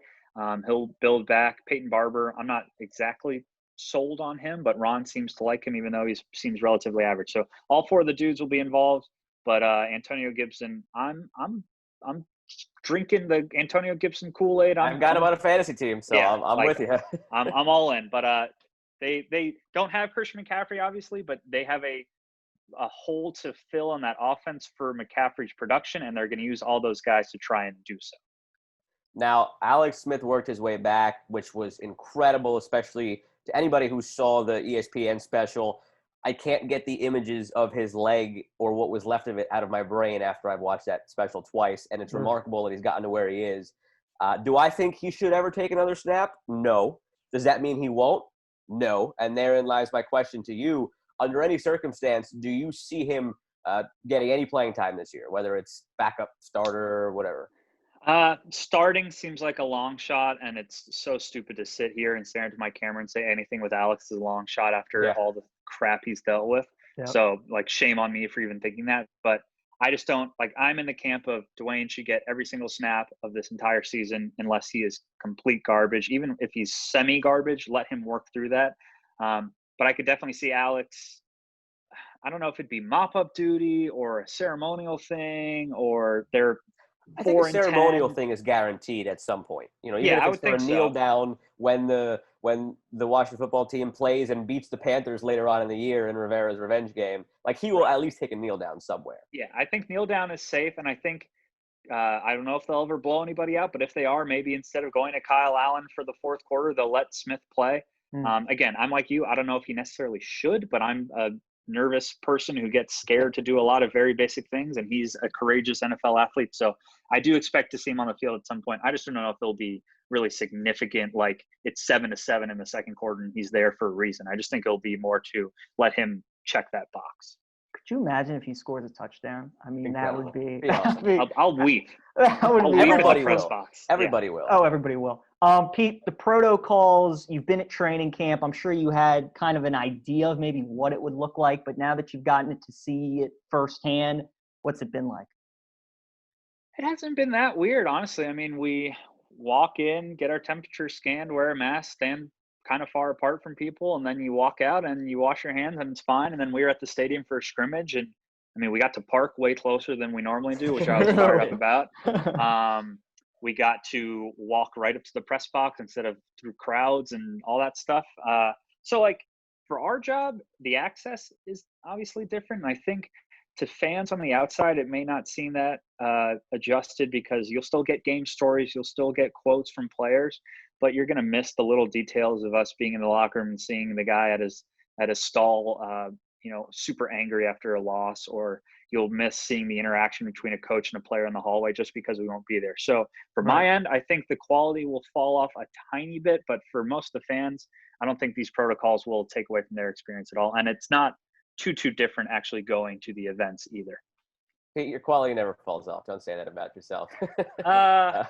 He'll build back. Peyton Barber, I'm not exactly sold on him, but Ron seems to like him, even though he seems relatively average. So all 4 of the dudes will be involved, but Antonio Gibson, I'm drinking the Antonio Gibson Kool-Aid. I've got him on a fantasy team, so yeah, I'm with you. I'm all in, but they don't have Christian McCaffrey, obviously, but they have a hole to fill on that offense for McCaffrey's production, and they're going to use all those guys to try and do so. Now, Alex Smith worked his way back, which was incredible, especially to anybody who saw the ESPN special. I can't get the images of his leg or what was left of it out of my brain after I've watched that special twice, and it's remarkable that he's gotten to where he is. Do I think he should ever take another snap? No. Does that mean he won't? No. And therein lies my question to you. Under any circumstance, do you see him getting any playing time this year, whether it's backup, starter, or whatever? Starting seems like a long shot, and it's so stupid to sit here and stare into my camera and say anything with Alex is a long shot after all the crap he's dealt with. Yep. So, shame on me for even thinking that. But I just don't – I'm in the camp of Dwayne should get every single snap of this entire season unless he is complete garbage. Even if he's semi-garbage, let him work through that. but I could definitely see Alex. I don't know if it'd be mop-up duty or a ceremonial thing, or they're I think a 4 and ceremonial 10. thing is guaranteed at some point. Even Yeah, if I it's would for a think kneel so. down when the Washington football team plays and beats the Panthers later on in the year in Rivera's revenge game, like he will Right. at least take a kneel down somewhere. Yeah, I think kneel down is safe, and I think I don't know if they'll ever blow anybody out, but if they are, maybe instead of going to Kyle Allen for the fourth quarter, they'll let Smith play. Again, I'm like you. I don't know if he necessarily should, but I'm a nervous person who gets scared to do a lot of very basic things, and he's a courageous NFL athlete. So I do expect to see him on the field at some point. I just don't know if it'll be really significant, like it's 7-7 in the second quarter and he's there for a reason. I just think it'll be more to let him check that box. Could you imagine if he scores a touchdown? I mean, Incredible. that would be. Be awesome. I'll weep. I'll weep at Everybody the press will. box. Everybody will. Oh, everybody will. Pete, the protocols, you've been at training camp. I'm sure you had kind of an idea of maybe what it would look like, but now that you've gotten to see it firsthand, what's it been like? It hasn't been that weird, honestly. I mean, we walk in, get our temperature scanned, wear a mask, stand kind of far apart from people, and then you walk out and you wash your hands and it's fine. And then we were at the stadium for a scrimmage, and I mean, we got to park way closer than we normally do, which I was fired up about. We got to walk right up to the press box instead of through crowds and all that stuff. So, like, for our job, the access is obviously different. And I think to fans on the outside, it may not seem that adjusted because you'll still get game stories, you'll still get quotes from players, but you're going to miss the little details of us being in the locker room and seeing the guy at his stall, super angry after a loss, or you'll miss seeing the interaction between a coach and a player in the hallway just because we won't be there. So from my end, I think the quality will fall off a tiny bit, but for most of the fans, I don't think these protocols will take away from their experience at all. And it's not too different actually going to the events either. Pete, your quality never falls off. Don't say that about yourself. I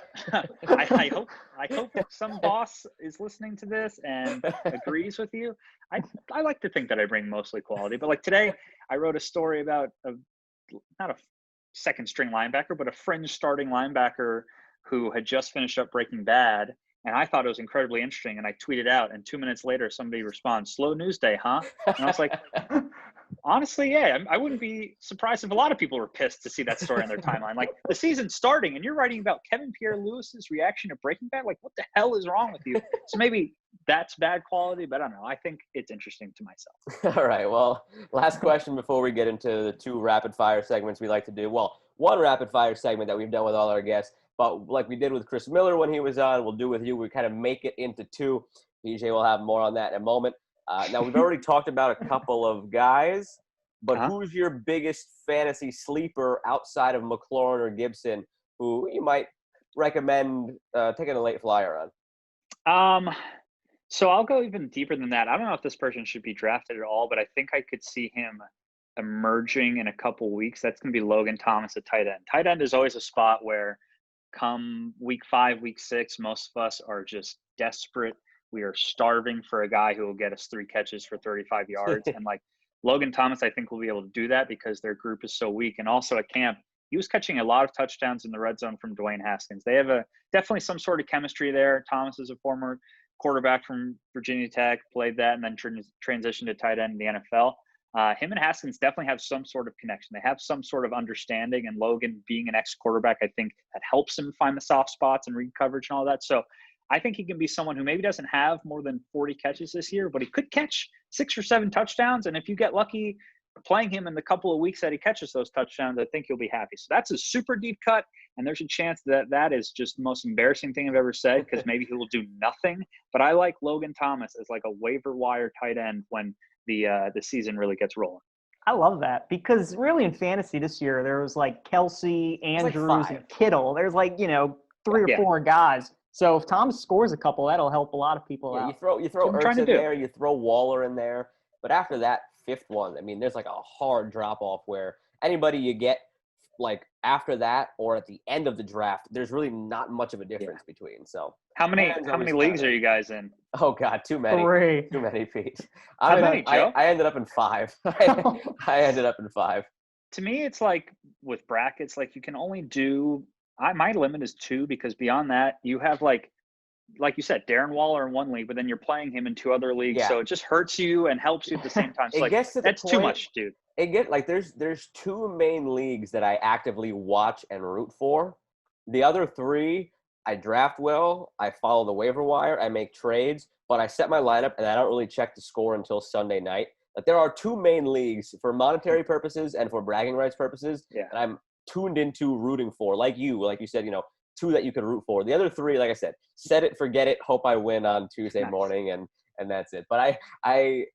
hope some boss is listening to this and agrees with you. I like to think that I bring mostly quality, but like today, I wrote a story about not a second string linebacker, but a fringe starting linebacker who had just finished up Breaking Bad. And I thought it was incredibly interesting. And I tweeted out, and 2 minutes later, somebody responds, "Slow news day, huh?" And I was like, honestly, yeah, I wouldn't be surprised if a lot of people were pissed to see that story on their timeline. Like, the season's starting, and you're writing about Kevin Pierre-Lewis's reaction to Breaking Bad? Like, what the hell is wrong with you? So maybe that's bad quality, but I don't know. I think it's interesting to myself. All right. Well, last question before we get into the 2 rapid-fire segments we like to do. Well, 1 rapid-fire segment that we've done with all our guests, but like we did with Chris Miller when he was on, we'll do with you. We kind of make it into 2. BJ will have more on that in a moment. Now, we've already talked about a couple of guys, but who's your biggest fantasy sleeper outside of McLaurin or Gibson who you might recommend taking a late flyer on? So I'll go even deeper than that. I don't know if this person should be drafted at all, but I think I could see him emerging in a couple weeks. That's going to be Logan Thomas at tight end. Tight end is always a spot where come week 5, week 6, most of us are just desperate. We are starving for a guy who will get us 3 catches for 35 yards. And like Logan Thomas, I think will be able to do that because their group is so weak. And also at camp, he was catching a lot of touchdowns in the red zone from Dwayne Haskins. They have definitely some sort of chemistry there. Thomas is a former quarterback from Virginia Tech, played that, and then transitioned to tight end in the NFL. Him and Haskins definitely have some sort of connection. They have some sort of understanding, and Logan being an ex-quarterback, I think that helps him find the soft spots and read coverage and all that. So I think he can be someone who maybe doesn't have more than 40 catches this year, but he could catch 6 or 7 touchdowns. And if you get lucky playing him in the couple of weeks that he catches those touchdowns, I think you'll be happy. So that's a super deep cut. And there's a chance that that is just the most embarrassing thing I've ever said because maybe he will do nothing. But I like Logan Thomas as like a waiver wire tight end when the season really gets rolling. I love that because really in fantasy this year, there was like Kelsey, Andrews, and Kittle. There's like, 3 or 4 guys. So if Thomas scores a couple, that'll help a lot of people out. You throw Ertz in there, you throw Waller in there. But after that 5th one, I mean, there's like a hard drop-off where anybody you get like after that or at the end of the draft, there's really not much of a difference between. So how many leagues are you guys in? Oh God, too many. 3. Too many, Pete. How many, Joe? I ended up in 5. I ended up in 5. To me, it's like with brackets, like you can only do my limit is 2 because beyond that, you have like like you said, Darren Waller in one league, but then you're playing him in 2 other leagues. Yeah. So it just hurts you and helps you at the same time. So It like, gets to the that's too point- much, dude. There's 2 main leagues that I actively watch and root for. The other 3, I draft well, I follow the waiver wire, I make trades, but I set my lineup and I don't really check the score until Sunday night. Like, there are 2 main leagues for monetary purposes and for bragging rights purposes that I'm tuned into rooting for. Like you said, 2 that you could root for. The other 3, like I said, set it, forget it, hope I win on Tuesday morning, and that's it. But I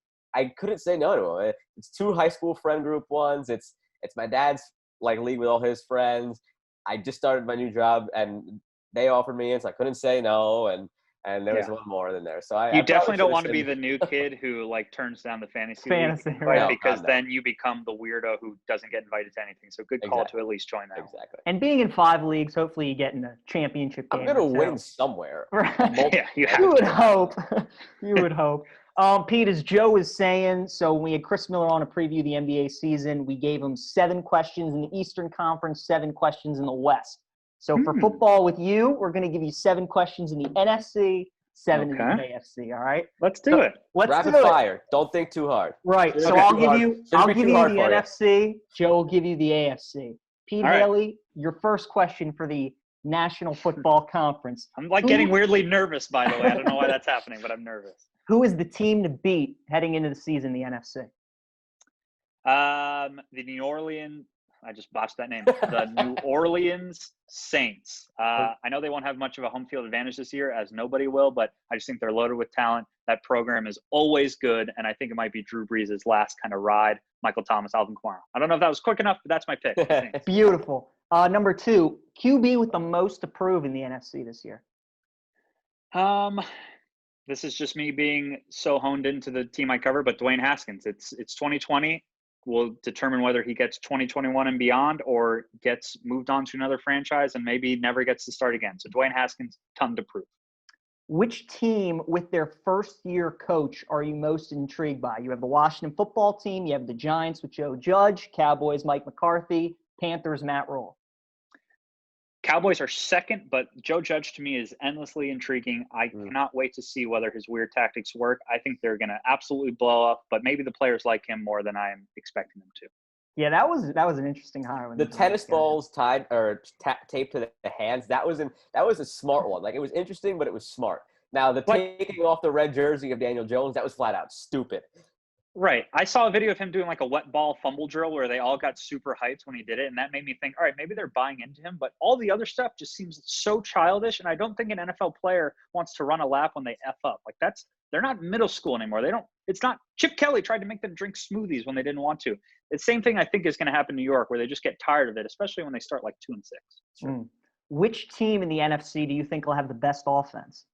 couldn't say no to them. It's 2 high school friend group ones. It's my dad's league with all his friends. I just started my new job and they offered me it, so I couldn't say no. And there was one more in there. So I definitely don't want to be the new kid who turns down the fantasy league right. because then you become the weirdo who doesn't get invited to anything. So good call to at least join that. Exactly. And being in 5 leagues, hopefully you get in a championship game. I'm gonna win somewhere. Right. You would hope. You would hope. Pete, as Joe was saying, so when we had Chris Miller on to preview the NBA season, we gave him 7 questions in the Eastern Conference, 7 questions in the West. So for football with you, we're going to give you 7 questions in the NFC, 7 in the AFC. All right. Let's do it. Rapid fire. Don't think too hard. Right. So I'll give you the NFC. Joe will give you the AFC. Pete Hailey, your first question for the National Football Conference. I'm getting weirdly nervous, by the way. I don't know why that's happening, but I'm nervous. Who is the team to beat heading into the season, the NFC? The New Orleans. I just botched that name. The New Orleans Saints. I know they won't have much of a home field advantage this year, as nobody will, but I just think they're loaded with talent. That program is always good, and I think it might be Drew Brees' last kind of ride. Michael Thomas, Alvin Kamara. I don't know if that was quick enough, but that's my pick. Beautiful. Number 2, QB with the most to prove in the NFC this year. This is just me being so honed into the team I cover, but Dwayne Haskins. It's 2020. Will determine whether he gets 2021 and beyond or gets moved on to another franchise and maybe never gets to start again. So Dwayne Haskins, ton to prove. Which team with their first-year coach are you most intrigued by? You have the Washington football team. You have the Giants with Joe Judge, Cowboys, Mike McCarthy, Panthers, Matt Rule. Cowboys are second, but Joe Judge to me is endlessly intriguing. I cannot wait to see whether his weird tactics work. I think they're going to absolutely blow up, but maybe the players like him more than I am expecting them to. Yeah, that was an interesting hire. The tennis balls tied or taped to the hands. That was a smart one. It was interesting, but it was smart. Now the taking off the red jersey of Daniel Jones, that was flat out stupid. Right. I saw a video of him doing a wet ball fumble drill where they all got super hyped when he did it. And that made me think, all right, maybe they're buying into him. But all the other stuff just seems so childish. And I don't think an NFL player wants to run a lap when they F up. They're not middle school anymore. It's not Chip Kelly tried to make them drink smoothies when they didn't want to. The same thing I think is going to happen in New York where they just get tired of it, especially when they start 2-6. Sure. Which team in the NFC do you think will have the best offense?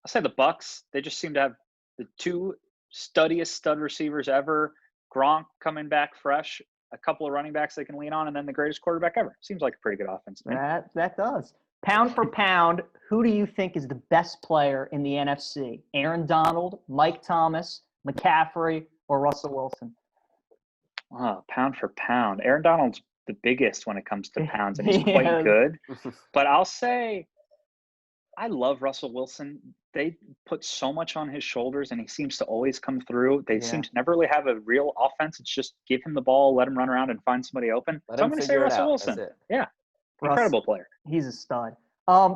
I'll say the Bucks. They just seem to have the 2 studdiest stud receivers ever. Gronk coming back fresh, a couple of running backs they can lean on, and then the greatest quarterback ever. Seems like a pretty good offense to me. That does. Pound for pound, who do you think is the best player in the NFC? Aaron Donald, Mike Thomas, McCaffrey, or Russell Wilson? Pound for pound. Aaron Donald's the biggest when it comes to pounds, and he's quite good. But I'll say I love Russell Wilson. They put so much on his shoulders, and he seems to always come through. They seem to never really have a real offense. It's just give him the ball, let him run around and find somebody open. So I'm going to say Russell Wilson. Yeah, incredible player. He's a stud.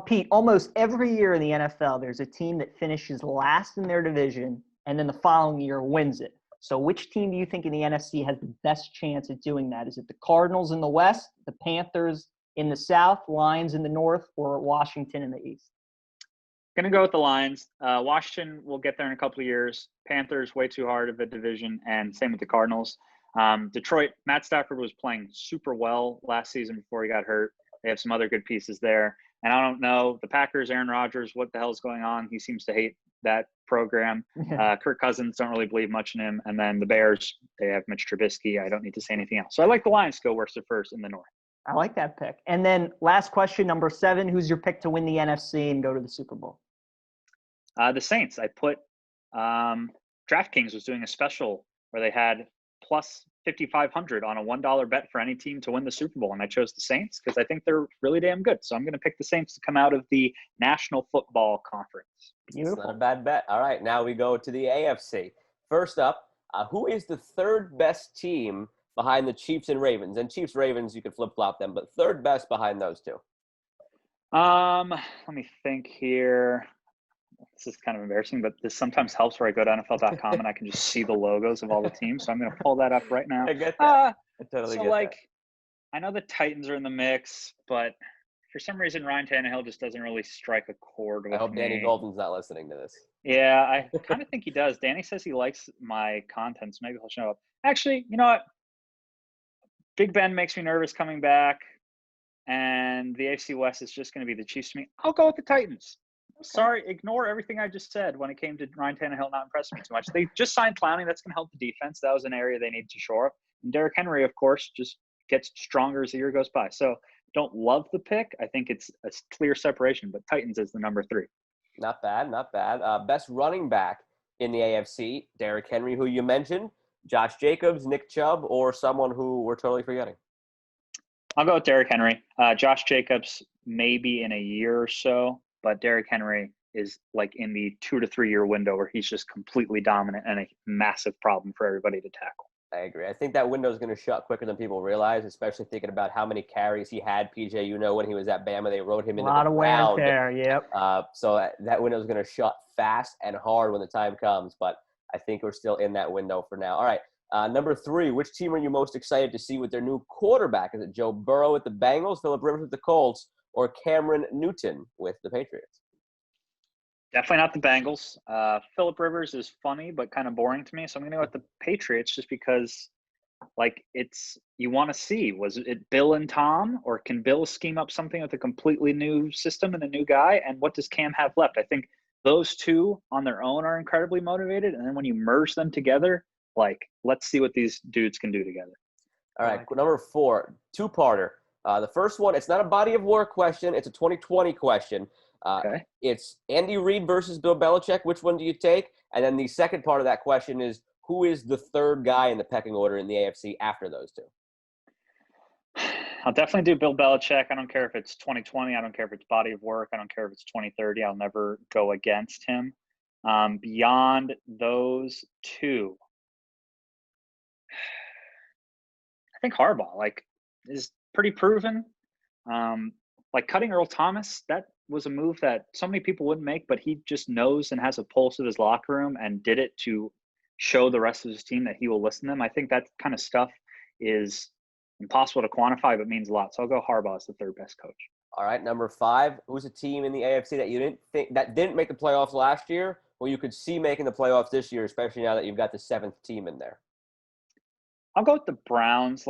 Pete, almost every year in the NFL, there's a team that finishes last in their division, and then the following year wins it. So which team do you think in the NFC has the best chance at doing that? Is it the Cardinals in the West, the Panthers in the South, Lions in the North, or Washington in the East? Going to go with the Lions. Washington will get there in a couple of years. Panthers, way too hard of a division, and same with the Cardinals. Detroit, Matt Stafford was playing super well last season before he got hurt. They have some other good pieces there. And I don't know, the Packers, Aaron Rodgers, what the hell is going on? He seems to hate that program. Kirk Cousins, don't really believe much in him. And then the Bears, they have Mitch Trubisky. I don't need to say anything else. So I like the Lions to go worst to first in the North. I like that pick. And then last question, number 7, who's your pick to win the NFC and go to the Super Bowl? The Saints. I put DraftKings was doing a special where they had plus 5,500 on a $1 bet for any team to win the Super Bowl, and I chose the Saints because I think they're really damn good. So I'm going to pick the Saints to come out of the National Football Conference. It's not a bad bet. All right, now we go to the AFC. First up, who is the third best team behind the Chiefs and Ravens? And Chiefs, Ravens, you could flip-flop them, but third best behind those two. Let me think here. This is kind of embarrassing, but this sometimes helps where I go to NFL.com and I can just see the logos of all the teams. So I'm going to pull that up right now. I get that. I totally get that. I know the Titans are in the mix, but for some reason, Ryan Tannehill just doesn't really strike a chord with me. I hope Danny Golden's not listening to this. Yeah, I kind of think he does. Danny says he likes my content, so maybe he'll show up. Actually, you know what? Big Ben makes me nervous coming back, and the AFC West is just going to be the Chiefs to me. I'll go with the Titans. Sorry, ignore everything I just said when it came to Ryan Tannehill not impressing me too much. They just signed Clowney. That's going to help the defense. That was an area they needed to shore up. And Derrick Henry, of course, just gets stronger as the year goes by. So don't love the pick. I think it's a clear separation, but Titans is the number 3. Not bad, not bad. Best running back in the AFC, Derrick Henry, who you mentioned, Josh Jacobs, Nick Chubb, or someone who we're totally forgetting? I'll go with Derrick Henry. Josh Jacobs, maybe in a year or so, but Derrick Henry is like in the 2 to 3 year window where he's just completely dominant and a massive problem for everybody to tackle. I agree. I think that window is going to shut quicker than people realize, especially thinking about how many carries he had. PJ, you know, when he was at Bama, they wrote him into the ground. A lot of wear and tear, yep. So that window is going to shut fast and hard when the time comes, but I think we're still in that window for now. All right, number 3, which team are you most excited to see with their new quarterback? Is it Joe Burrow with the Bengals, Phillip Rivers with the Colts, or Cameron Newton with the Patriots? Definitely not the Bengals. Phillip Rivers is funny, but kind of boring to me. So I'm going to go with the Patriots just because, like, you want to see, was it Bill and Tom, or can Bill scheme up something with a completely new system and a new guy? And what does Cam have left? I think those two on their own are incredibly motivated. And then when you merge them together, like, let's see what these dudes can do together. All right, number 4, two-parter. The first one, it's not a body of work question. It's a 2020 question. Okay. It's Andy Reid versus Bill Belichick. Which one do you take? And then the second part of that question is, who is the third guy in the pecking order in the AFC after those two? I'll definitely do Bill Belichick. I don't care if it's 2020. I don't care if it's body of work. I don't care if it's 2030. I'll never go against him. Beyond those two, I think Harbaugh, is pretty proven. Cutting Earl Thomas, that was a move that so many people wouldn't make, but he just knows and has a pulse of his locker room and did it to show the rest of his team that he will listen to them. I think that kind of stuff is impossible to quantify, but means a lot. So I'll go Harbaugh as the third best coach. All right, number 5, who's a team in the AFC that you didn't make the playoffs last year, or you could see making the playoffs this year, especially now that you've got the 7th team in there? I'll go with the Browns.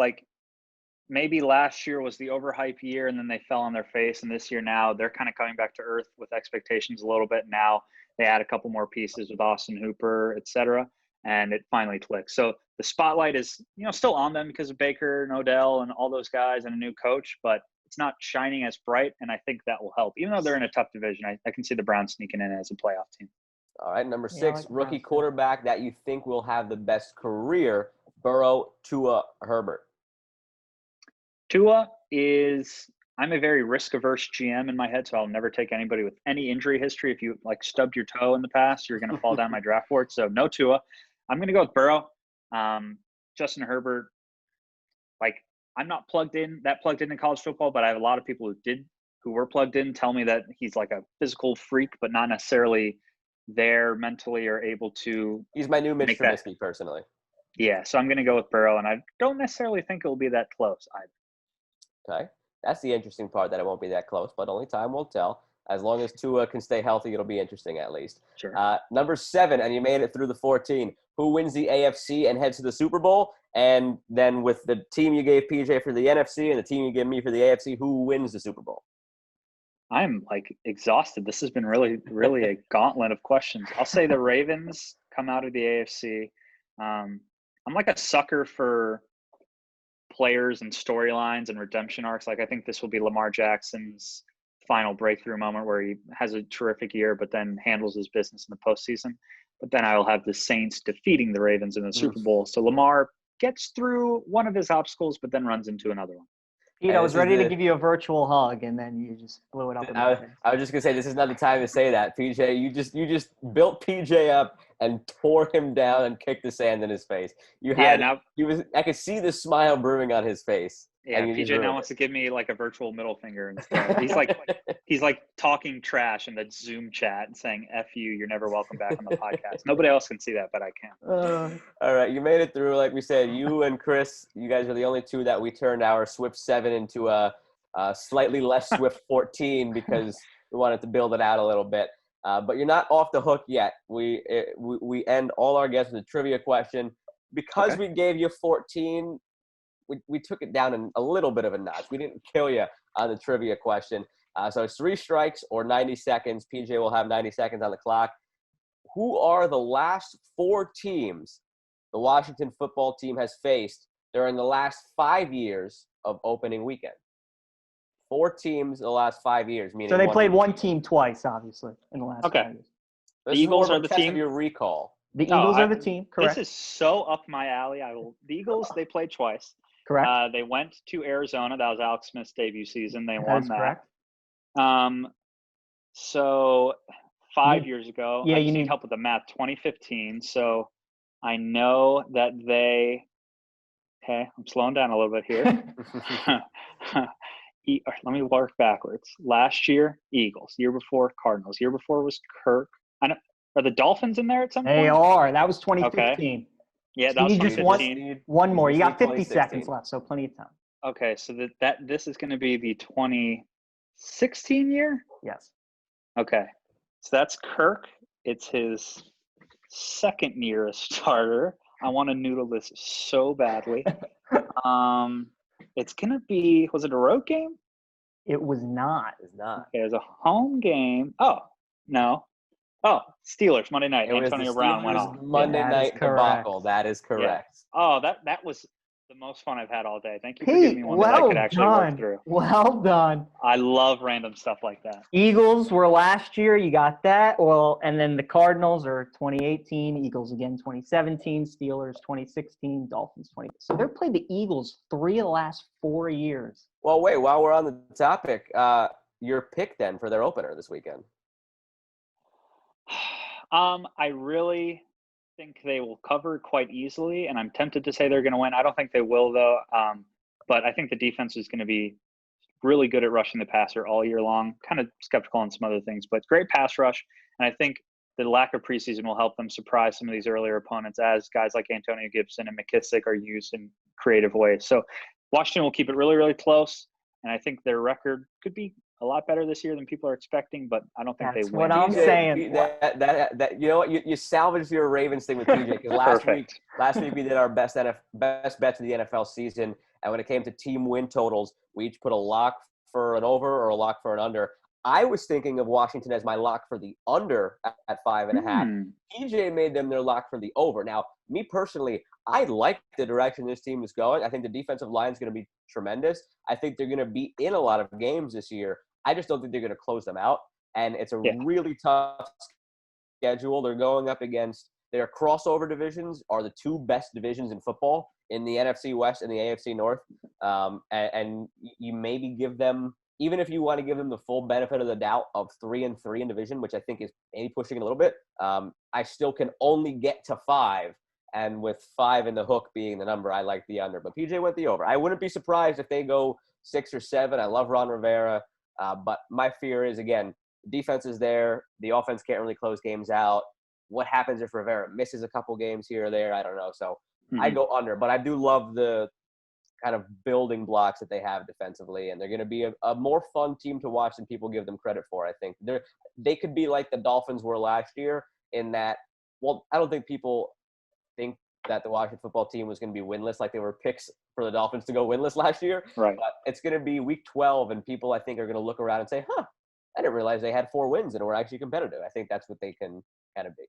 Maybe last year was the overhype year and then they fell on their face. And this year now they're kind of coming back to earth with expectations a little bit. Now they add a couple more pieces with Austin Hooper, et cetera, and it finally clicks. So the spotlight is, still on them because of Baker and Odell and all those guys and a new coach, but it's not shining as bright. And I think that will help. Even though they're in a tough division, I can see the Browns sneaking in as a playoff team. All right, number 6, rookie quarterback that you think will have the best career, Burrow, Tua, Herbert. Tua is, I'm a very risk-averse GM in my head, so I'll never take anybody with any injury history. If you stubbed your toe in the past, you're going to fall down my draft board. So no Tua. I'm going to go with Burrow. Justin Herbert, I'm not plugged in college football, but I have a lot of people who were plugged in tell me that he's like a physical freak, but not necessarily there mentally or able to. He's my new Mitch Trubisky, personally. Yeah, so I'm going to go with Burrow, and I don't necessarily think it will be that close either. Okay. That's the interesting part, that it won't be that close, but only time will tell. As long as Tua can stay healthy, it'll be interesting at least. Sure. Number 7, and you made it through the 14. Who wins the AFC and heads to the Super Bowl? And then with the team you gave PJ for the NFC and the team you gave me for the AFC, who wins the Super Bowl? I'm exhausted. This has been really, really a gauntlet of questions. I'll say the Ravens come out of the AFC. I'm like a sucker for players and storylines and redemption arcs. I think this will be Lamar Jackson's final breakthrough moment where he has a terrific year, but then handles his business in the postseason. But then I will have the Saints defeating the Ravens in the Super Bowl. So Lamar gets through one of his obstacles, but then runs into another one. Pete, I was ready to give you a virtual hug, and then you just blew it up. I was just gonna say, this is not the time to say that, PJ. You just built PJ up and tore him down and kicked the sand in his face. I could see the smile brewing on his face. Yeah, PJ now wants to give me like a virtual middle finger instead. He's like talking trash in the Zoom chat and saying "F you, you're never welcome back on the podcast." Nobody else can see that, but I can. All right, you made it through. Like we said, you and Chris, you guys are the only two that we turned our Swift 7 into a slightly less Swift 14 because we wanted to build it out a little bit. But you're not off the hook yet. We end all our guests with a trivia question. Because we gave you 14, we took it down in a little bit of a notch. We didn't kill you on the trivia question. So it's 3 strikes or 90 seconds. PJ will have 90 seconds on the clock. Who are the last 4 teams the Washington football team has faced during the last 5 years of opening weekend? 4 teams in the last 5 years. Meaning so they played one team twice, obviously, in the last 5 years. The Eagles are the team. Of your recall. The Eagles are the team, correct. This is so up my alley. The Eagles, they played twice. Correct. They went to Arizona. That was Alex Smith's debut season. They won that. Correct. So 5 years ago, I just need help with the math, 2015. So I know that I'm slowing down a little bit here. Let me work backwards. Last year, Eagles. Year before, Cardinals. Year before was Kirk. Are the Dolphins in there at some point? They are. That was 2015. Okay. Yeah, that was 2015. One more. You got 50 seconds left, so plenty of time. Okay, so this is going to be the 2016 year? Yes. Okay. So that's Kirk. It's his second year as starter. I want to noodle this so badly. It's going to be, was it a road game? It was not. It's not. Okay, it was a home game. Oh, no. Oh, Steelers, Monday night. Antonio Brown went off. Monday night debacle. That is correct. Yeah. Oh, that was the most fun I've had all day. Thank you for giving me one that I could actually work through. Well done. I love random stuff like that. Eagles were last year. You got that. Well, and then the Cardinals are 2018. Eagles again 2017. Steelers 2016. Dolphins 20. So they've played the Eagles 3 of the last 4 years. Well, wait. While we're on the topic, your pick then for their opener this weekend? I really think they will cover quite easily, and I'm tempted to say they're going to win. I don't think they will, though. But I think the defense is going to be really good at rushing the passer all year long. Kind of skeptical on some other things, but great pass rush. And I think the lack of preseason will help them surprise some of these earlier opponents as guys like Antonio Gibson and McKissick are used in creative ways. So Washington will keep it really, really close. And I think their record could be a lot better this year than people are expecting, but I don't think they win. That's what I'm saying. That you know what, you salvaged your Ravens thing with PJ, because last week we did our best bets of the NFL season, and when it came to team win totals, we each put a lock for an over or a lock for an under. I was thinking of Washington as my lock for the under at 5.5. PJ made them their lock for the over. Now, me personally, I like the direction this team is going. I think the defensive line is going to be tremendous. I think they're going to be in a lot of games this year. I just don't think they're going to close them out. And it's a really tough schedule. They're going up against their crossover divisions are the 2 best divisions in football in the NFC West and the AFC North. And you maybe give them, even if you want to give them the full benefit of the doubt of 3-3 in division, which I think is maybe pushing it a little bit, I still can only get to 5. And with 5 in the hook being the number, I like the under. But PJ went the over. I wouldn't be surprised if they go 6 or 7. I love Ron Rivera. But my fear is, again, the defense is there. The offense can't really close games out. What happens if Rivera misses a couple games here or there? I don't know. So I go under. But I do love the kind of building blocks that they have defensively. And they're going to be a more fun team to watch than people give them credit for, I think. They could be like the Dolphins were last year in that, well, I don't think people think that the Washington football team was going to be winless, like they were picks for the Dolphins to go winless last year. Right. But it's going to be week 12, and people, I think, are going to look around and say, I didn't realize they had 4 wins and were actually competitive. I think that's what they can kind of be.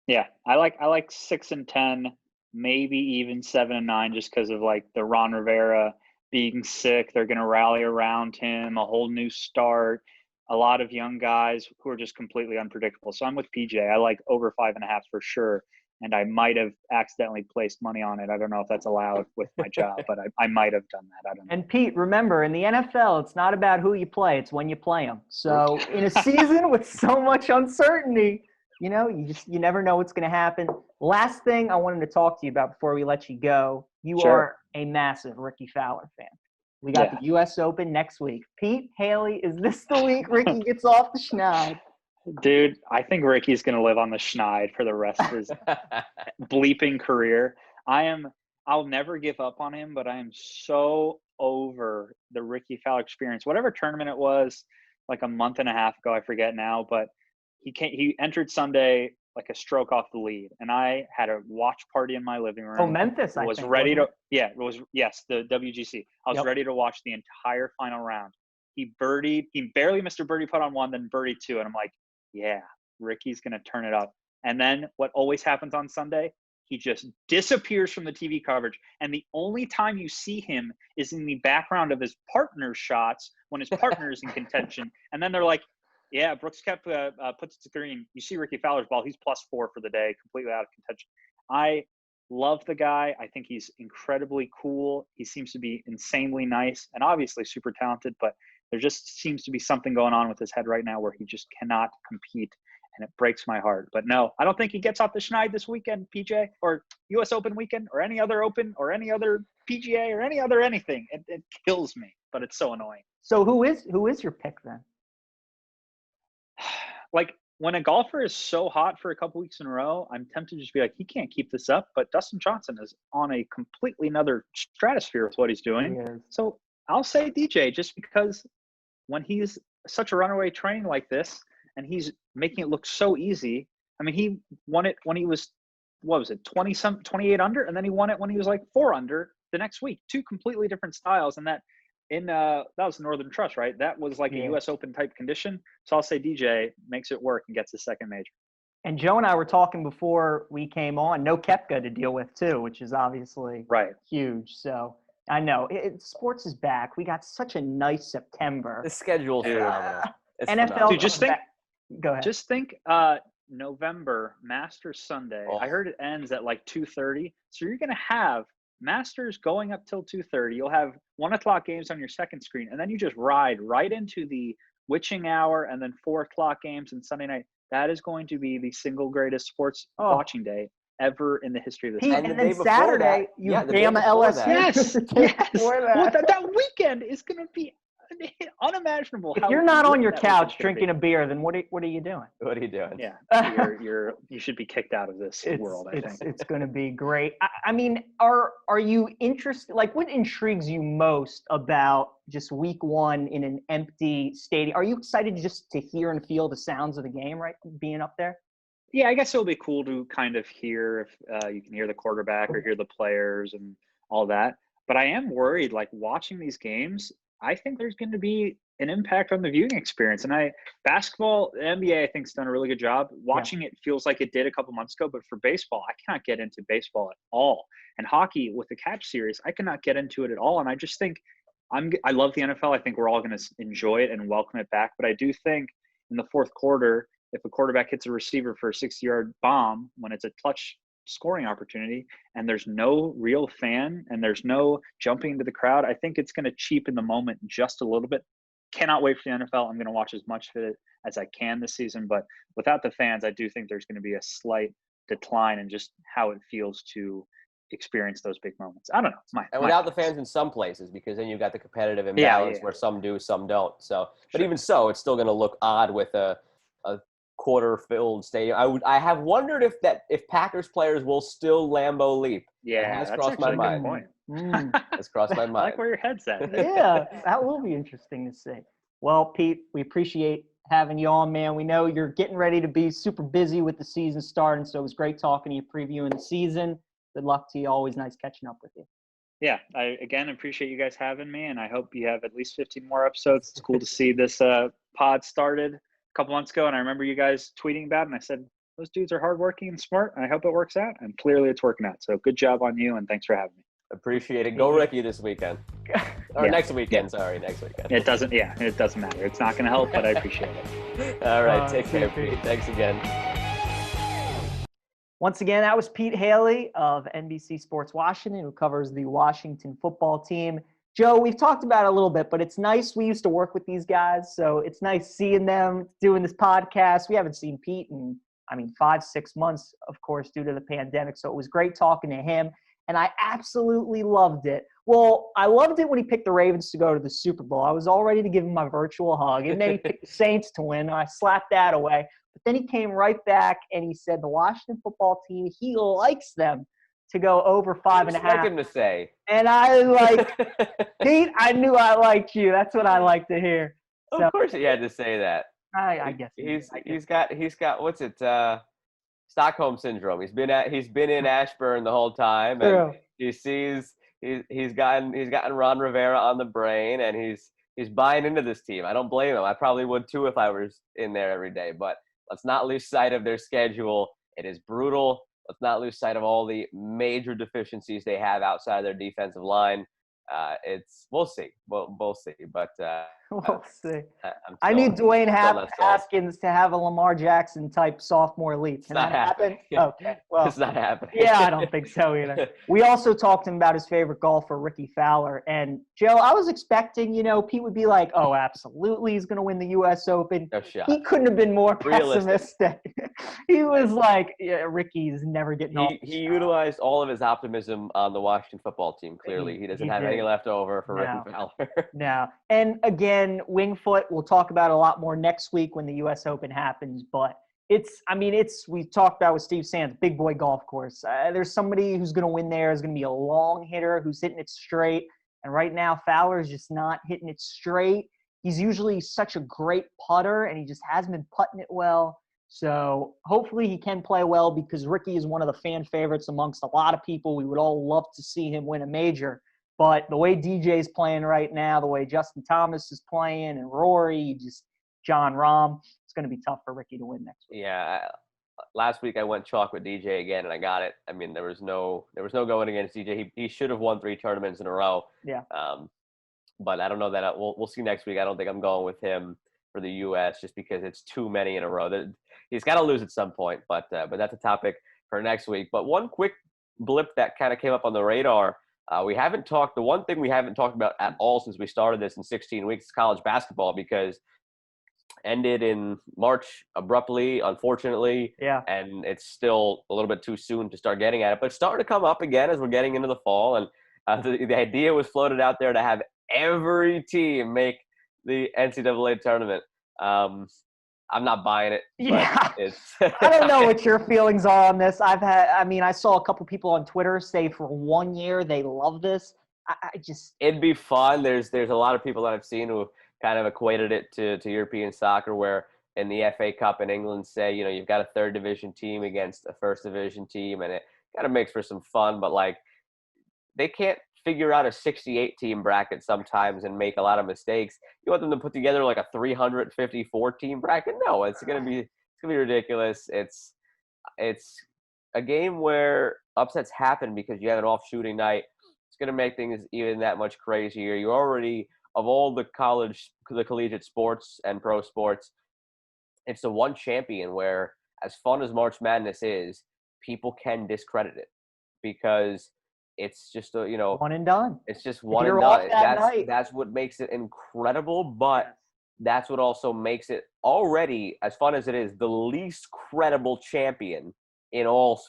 Yeah, I like 6 and 10, maybe even 7 and 9, just because of like the Ron Rivera being sick. They're going to rally around him, a whole new start, a lot of young guys who are just completely unpredictable. So I'm with PJ. I like over 5.5 for sure. and I might have accidentally placed money on it. I don't know if that's allowed with my job, but I might have done that. I don't know. And Pete, remember, in the NFL, it's not about who you play; it's when you play them. So in a season with so much uncertainty, you never know what's going to happen. Last thing I wanted to talk to you about before we let you go: you are a massive Rickie Fowler fan. We got the U.S. Open next week. Pete Hailey, is this the week Rickie gets off the schneid? Dude, I think Rickie's going to live on the schneid for the rest of his bleeping career. I'll never give up on him, but I am so over the Rickie Fowler experience. Whatever tournament it was, like a month and a half ago, I forget now, but he entered Sunday like a stroke off the lead, and I had a watch party in my living room. Oh, Memphis, the WGC. I was ready to watch the entire final round. He barely missed a birdie putt on one, then birdie two, and I'm like, yeah, Rickie's going to turn it up. And then what always happens on Sunday, he just disappears from the TV coverage. And the only time you see him is in the background of his partner's shots when his partner is in contention. And then they're like, yeah, Brooks Koepka puts it to green. You see Rickie Fowler's ball. He's +4 for the day, completely out of contention. I love the guy. I think he's incredibly cool. He seems to be insanely nice and obviously super talented, but there just seems to be something going on with his head right now where he just cannot compete, and it breaks my heart. But no, I don't think he gets off the schneid this weekend, PJ, or U.S. Open weekend, or any other Open, or any other PGA, or any other anything. It kills me, but it's so annoying. So who is your pick then? Like, when a golfer is so hot for a couple weeks in a row, I'm tempted to just be like, he can't keep this up. But Dustin Johnson is on a completely another stratosphere with what he's doing. So I'll say DJ, just because when he's such a runaway train like this and he's making it look so easy. I mean, he won it when he was, 28 under, and then he won it when he was like 4 under the next week. 2 completely different styles, and that was Northern Trust, right? That was like a U.S. Open type condition. So I'll say DJ makes it work and gets the second major. And Joe and I were talking before we came on. No Koepka to deal with too, which is obviously huge. So I know sports is back. We got such a nice September. The schedule's phenomenal. NFL. Dude, just think. Go ahead. Just think. November Masters Sunday. I heard it ends at like 2:30. So you're gonna have Masters going up till 2:30. You'll have 1:00 games on your second screen, and then you just ride right into the witching hour, and then 4:00 games and Sunday night. That is going to be the single greatest sports watching day ever in the history of this. And then Saturday, Bama LSU. Yes. Well, that weekend is going to be unimaginable. If you're not on your couch drinking a beer, then what are you doing? What are you doing? Yeah, you should be kicked out of this world. I think it's going to be great. I mean, are you interested? Like, what intrigues you most about just week one in an empty stadium? Are you excited just to hear and feel the sounds of the game, right, being up there? Yeah, I guess it'll be cool to kind of hear if you can hear the quarterback or hear the players and all that. But I am worried, like, watching these games, I think there's going to be an impact on the viewing experience. And basketball, the NBA, I think, has done a really good job. Watching it feels like it did a couple months ago, but for baseball, I cannot get into baseball at all. And hockey with the Catch series, I cannot get into it at all. And I just think I love the NFL. I think we're all going to enjoy it and welcome it back. But I do think in the fourth quarter, if a quarterback hits a receiver for a 60-yard bomb when it's a clutch scoring opportunity and there's no real fan and there's no jumping into the crowd, I think it's going to cheapen the moment just a little bit. Cannot wait for the NFL. I'm going to watch as much of it as I can this season, but without the fans, I do think there's going to be a slight decline in just how it feels to experience those big moments. I don't know. And without the fans in some places, because then you've got the competitive imbalance where some do, some don't. So, but even so, it's still going to look odd with a quarter-filled stadium. I have wondered if Packers players will still Lambeau leap. Yeah, that's crossed my mind. Point. That's crossed my mind. I like where your head's at. Yeah, that will be interesting to see. Well, Pete, we appreciate having you on, man. We know you're getting ready to be super busy with the season starting, so it was great talking to you, previewing the season. Good luck to you. Always nice catching up with you. Yeah, I again appreciate you guys having me, and I hope you have at least 15 more episodes. It's cool to see this pod started a couple months ago, and I remember you guys tweeting about it, and I said, those dudes are hardworking and smart, and I hope it works out, and clearly it's working out. So good job on you, and thanks for having me. Appreciate it. Go Rickie this weekend. Or next weekend, sorry, next weekend. It doesn't matter. It's not going to help, but I appreciate it. All right, take care, Pete. Thanks again. Once again, that was Pete Hailey of NBC Sports Washington, who covers the Washington football team. Joe, we've talked about it a little bit, but it's nice. We used to work with these guys, so it's nice seeing them doing this podcast. We haven't seen Pete in, 5-6 months, of course, due to the pandemic. So it was great talking to him, and I absolutely loved it. Well, I loved it when he picked the Ravens to go to the Super Bowl. I was all ready to give him my virtual hug, and then he picked the Saints to win, and I slapped that away. But then he came right back and he said the Washington football team, he likes them to go over 5.5. Expect him to say. And I Pete, I knew I liked you. That's what I like to hear. So, of course he had to say that. I guess he's got what's it? Stockholm syndrome. He's been in Ashburn the whole time, and True. he sees he's gotten Ron Rivera on the brain, and he's buying into this team. I don't blame him. I probably would too if I was in there every day. But let's not lose sight of their schedule. It is brutal. Let's not lose sight of all the major deficiencies they have outside their defensive line. We'll see. We'll see. But we'll see. I need Dwayne Haskins to have a Lamar Jackson type sophomore leap. Can that happen? Okay. Well, it's not happening. Yeah, I don't think so either. We also talked to him about his favorite golfer, Rickie Fowler. And Joe, I was expecting, Pete would be like, "Oh, absolutely, he's going to win the U.S. Open." No shot. He couldn't have been more pessimistic. He was like, "Yeah, Rickie's never getting off." He utilized all of his optimism on the Washington football team. Clearly, he doesn't have any left over for Rickie Fowler. No. And again, Wingfoot, we'll talk about a lot more next week when the U.S. Open happens. But we talked about with Steve Sands, big boy golf course. There's somebody who's going to win there, is going to be a long hitter who's hitting it straight. And right now, Fowler's just not hitting it straight. He's usually such a great putter, and he just hasn't been putting it well. So hopefully he can play well, because Rickie is one of the fan favorites amongst a lot of people. We would all love to see him win a major. But the way DJ's playing right now, the way Justin Thomas is playing, and Rory, John Rahm, it's going to be tough for Rickie to win next week. Yeah. Last week I went chalk with DJ again, and I got it. There was no going against DJ. He should have won 3 tournaments in a row. Yeah. But I don't know that we'll see next week. I don't think I'm going with him for the U.S. just because it's too many in a row. He's got to lose at some point. But that's a topic for next week. But one quick blip that kind of came up on the radar. The one thing we haven't talked about at all since we started this in 16 weeks is college basketball, because ended in March abruptly, unfortunately. Yeah. And it's still a little bit too soon to start getting at it, but it's starting to come up again as we're getting into the fall. And the idea was floated out there to have every team make the NCAA tournament. I'm not buying it. Yeah. I don't know what your feelings are on this. I saw a couple people on Twitter say for 1 year they love this. It'd be fun. There's a lot of people that I've seen who kind of equated it to European soccer, where in the FA Cup in England, say, you've got a third division team against a first division team, and it kind of makes for some fun, but they can't figure out a 68 team bracket sometimes and make a lot of mistakes. You want them to put together a 354 team bracket? No, it's gonna be ridiculous. It's a game where upsets happen because you have an off shooting night. It's gonna make things even that much crazier. You already, of all the collegiate sports and pro sports, it's the one champion where, as fun as March Madness is, people can discredit it because it's just one and done. It's just one and done. That's what makes it incredible, but that's what also makes it already, as fun as it is, the least credible champion in all